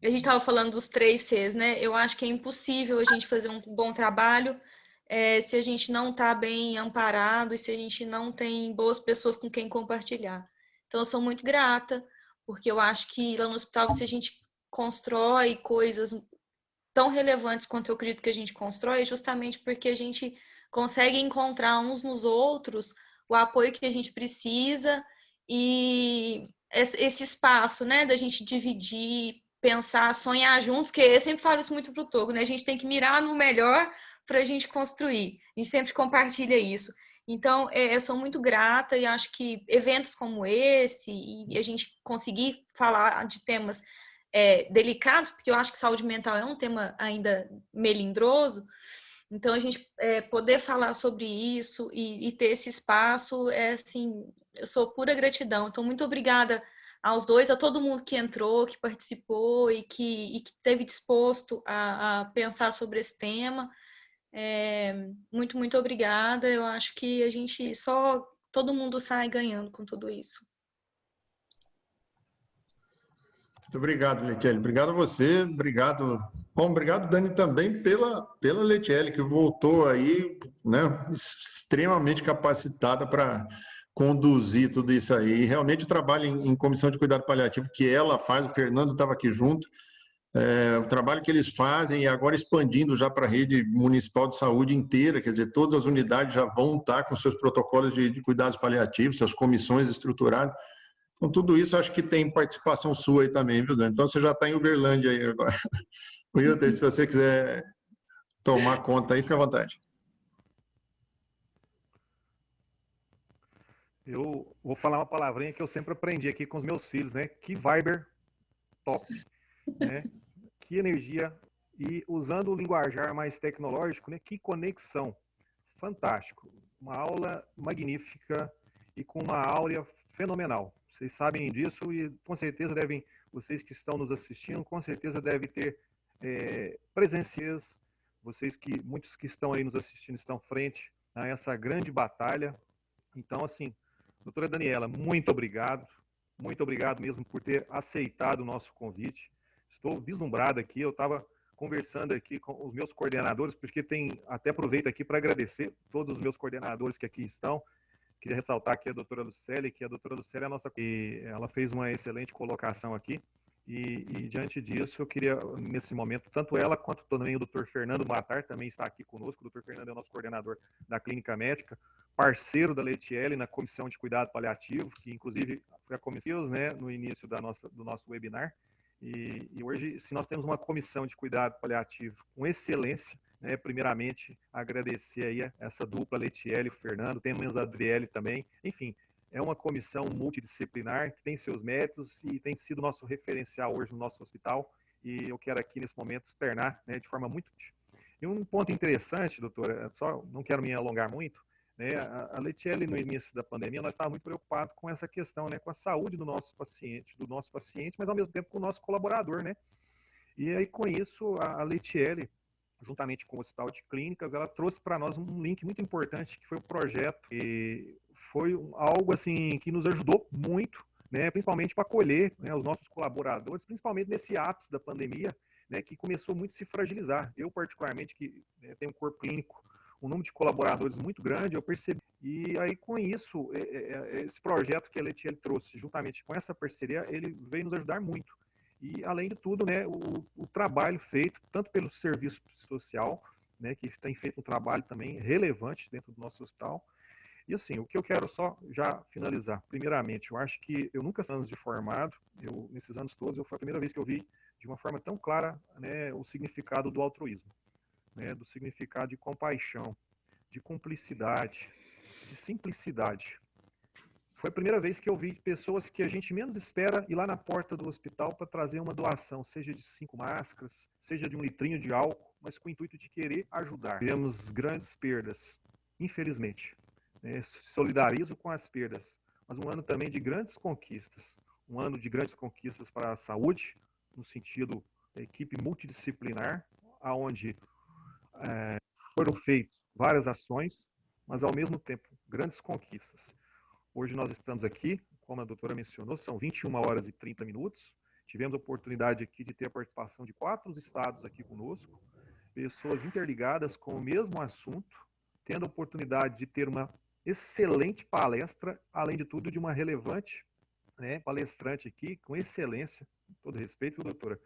a gente estava falando dos 3 Cs, né? Eu acho que é impossível a gente fazer um bom trabalho se a gente não está bem amparado e se a gente não tem boas pessoas com quem compartilhar. Então, eu sou muito grata, porque eu acho que lá no hospital, se a gente constrói coisas tão relevantes quanto eu acredito que a gente constrói, é justamente porque a gente consegue encontrar uns nos outros o apoio que a gente precisa e esse espaço, né, da gente dividir, pensar, sonhar juntos, que eu sempre falo isso muito pro Togo, né? A gente tem que mirar no melhor para a gente construir. A gente sempre compartilha isso. Então, eu sou muito grata e acho que eventos como esse e a gente conseguir falar de temas delicados, porque eu acho que saúde mental é um tema ainda melindroso, então a gente poder falar sobre isso e ter esse espaço, assim, eu sou pura gratidão. Então, muito obrigada aos dois, a todo mundo que entrou, que participou e que esteve disposto a pensar sobre esse tema. Muito obrigada. Eu acho que a gente todo mundo sai ganhando com tudo isso. Muito obrigado, Letiele. Obrigado a você, obrigado. Bom, obrigado, Dani, também pela Letiele, que voltou aí, né, extremamente capacitada para conduzir tudo isso aí. Realmente o trabalho em comissão de cuidado paliativo que ela faz, o Fernando estava aqui junto, o trabalho que eles fazem e agora expandindo já para a rede municipal de saúde inteira, quer dizer, todas as unidades já vão estar com seus protocolos de cuidados paliativos, suas comissões estruturadas. Então, tudo isso acho que tem participação sua aí também, viu, Dani? Então, você já está em Uberlândia aí agora. Wilter, se você quiser tomar conta aí, fica à vontade. Eu vou falar uma palavrinha que eu sempre aprendi aqui com os meus filhos, né? Que Viber top, né? Que energia e usando o linguajar mais tecnológico, né? Que conexão, fantástico, uma aula magnífica e com uma áurea fenomenal. Vocês sabem disso e com certeza devem, vocês que estão nos assistindo, com certeza devem ter presencias, vocês que muitos que estão aí nos assistindo estão frente a essa grande batalha. Então, assim, doutora Daniela, muito obrigado mesmo por ter aceitado o nosso convite. Estou vislumbrado aqui, eu estava conversando aqui com os meus coordenadores, porque até aproveito aqui para agradecer todos os meus coordenadores que aqui estão. Queria ressaltar aqui a doutora Lucélia, que a doutora Lucélia é a nossa... Ela fez uma excelente colocação aqui, e diante disso eu queria, nesse momento, tanto ela quanto também o doutor Fernando Matar também está aqui conosco. O doutor Fernando é o nosso coordenador da Clínica Médica, parceiro da Letiele na Comissão de Cuidado Paliativo, que inclusive foi a comissão, né, no início do nosso webinar. E hoje, se nós temos uma comissão de cuidado paliativo com excelência, né, primeiramente agradecer aí essa dupla Letiele e Fernando, temos a Adriele também, enfim, é uma comissão multidisciplinar que tem seus méritos e tem sido nosso referencial hoje no nosso hospital, e eu quero aqui nesse momento externar, né, de forma muito... E um ponto interessante, doutora, só não quero me alongar muito, né, a Letiele, no início da pandemia, nós estávamos muito preocupados com essa questão, né, com a saúde do nosso paciente, mas ao mesmo tempo com o nosso colaborador, né? E aí, com isso, a Letiele, juntamente com o Hospital de Clínicas, ela trouxe para nós um link muito importante, que foi o projeto, e foi algo assim que nos ajudou muito, né, principalmente para acolher, né, os nossos colaboradores, principalmente nesse ápice da pandemia, né, que começou muito a se fragilizar. Eu, particularmente, que tenho um corpo clínico, um número de colaboradores muito grande, eu percebi. E aí, com isso, esse projeto que a Letiele trouxe, juntamente com essa parceria, ele veio nos ajudar muito. E, além de tudo, né, o trabalho feito, tanto pelo serviço social, né, que tem feito um trabalho também relevante dentro do nosso hospital. E, assim, o que eu quero só já finalizar, primeiramente, eu acho que eu nunca, anos de formado, nesses anos todos, foi a primeira vez que eu vi de uma forma tão clara, né, o significado do altruísmo, né, do significado de compaixão, de cumplicidade, de simplicidade. Foi a primeira vez que eu vi pessoas que a gente menos espera ir lá na porta do hospital para trazer uma doação, seja de 5 máscaras, seja de um litrinho de álcool, mas com o intuito de querer ajudar. Tivemos grandes perdas, infelizmente. Solidarizo com as perdas, mas um ano também de grandes conquistas. Um ano de grandes conquistas para a saúde, no sentido da equipe multidisciplinar, onde foram feitas várias ações, mas ao mesmo tempo grandes conquistas. Hoje nós estamos aqui, como a doutora mencionou, são 21 horas e 30 minutos. Tivemos a oportunidade aqui de ter a participação de 4 estados aqui conosco, pessoas interligadas com o mesmo assunto, tendo a oportunidade de ter uma excelente palestra, além de tudo, de uma relevante, né, palestrante aqui, com excelência, com todo respeito, doutora.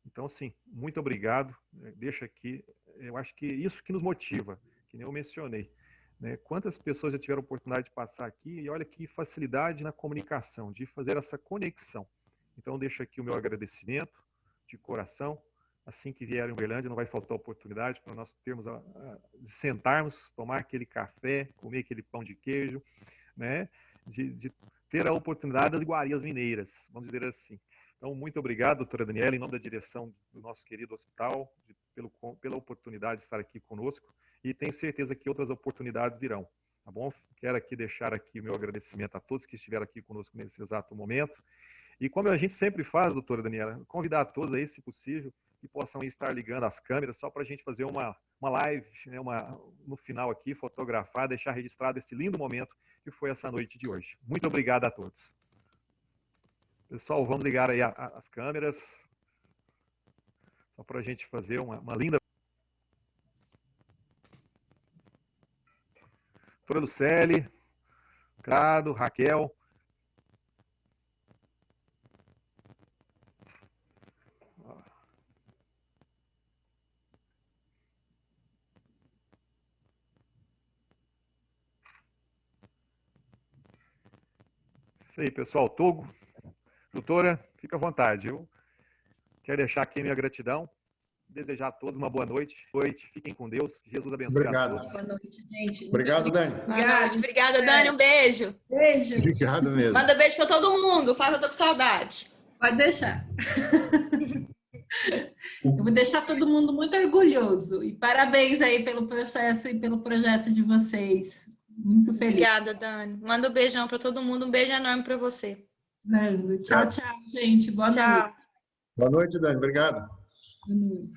Então, sim, muito obrigado. Deixa aqui, eu acho que isso que nos motiva, que nem eu mencionei. Né? Quantas pessoas já tiveram a oportunidade de passar aqui e olha que facilidade na comunicação, de fazer essa conexão. Então, deixo aqui o meu agradecimento de coração. Assim que vier em Uberlândia, não vai faltar oportunidade para nós termos de sentarmos, tomar aquele café, comer aquele pão de queijo, né? De ter a oportunidade das iguarias mineiras, vamos dizer assim. Então, muito obrigado, doutora Daniela, em nome da direção do nosso querido hospital, pela oportunidade de estar aqui conosco, e tenho certeza que outras oportunidades virão, tá bom? Quero aqui deixar aqui o meu agradecimento a todos que estiveram aqui conosco nesse exato momento, e como a gente sempre faz, doutora Daniela, convidar a todos aí, se possível, que possam estar ligando as câmeras, só para a gente fazer uma live, né, no final aqui, fotografar, deixar registrado esse lindo momento que foi essa noite de hoje. Muito obrigado a todos. Pessoal, vamos ligar aí as câmeras, só para a gente fazer uma linda... Doutora Lucélia, Crado, Raquel. Isso aí, pessoal. Togo, doutora, fica à vontade. Eu quero deixar aqui minha gratidão desejar a todos uma boa noite. Fiquem com Deus. Jesus abençoe Obrigado. a todos. Boa noite, gente. Obrigado, Dani. Boa noite. Obrigada, Dani. Um beijo. Beijo. Obrigado mesmo. Manda beijo para todo mundo. Fala que eu tô com saudade. Pode deixar. Eu vou deixar todo mundo muito orgulhoso. E parabéns aí pelo processo e pelo projeto de vocês. Muito feliz. Obrigada, Dani. Manda um beijão para todo mundo. Um beijo enorme para você. Tchau, tchau, gente. Boa Tchau. noite. Boa noite, Dani. Obrigado. Boa noite.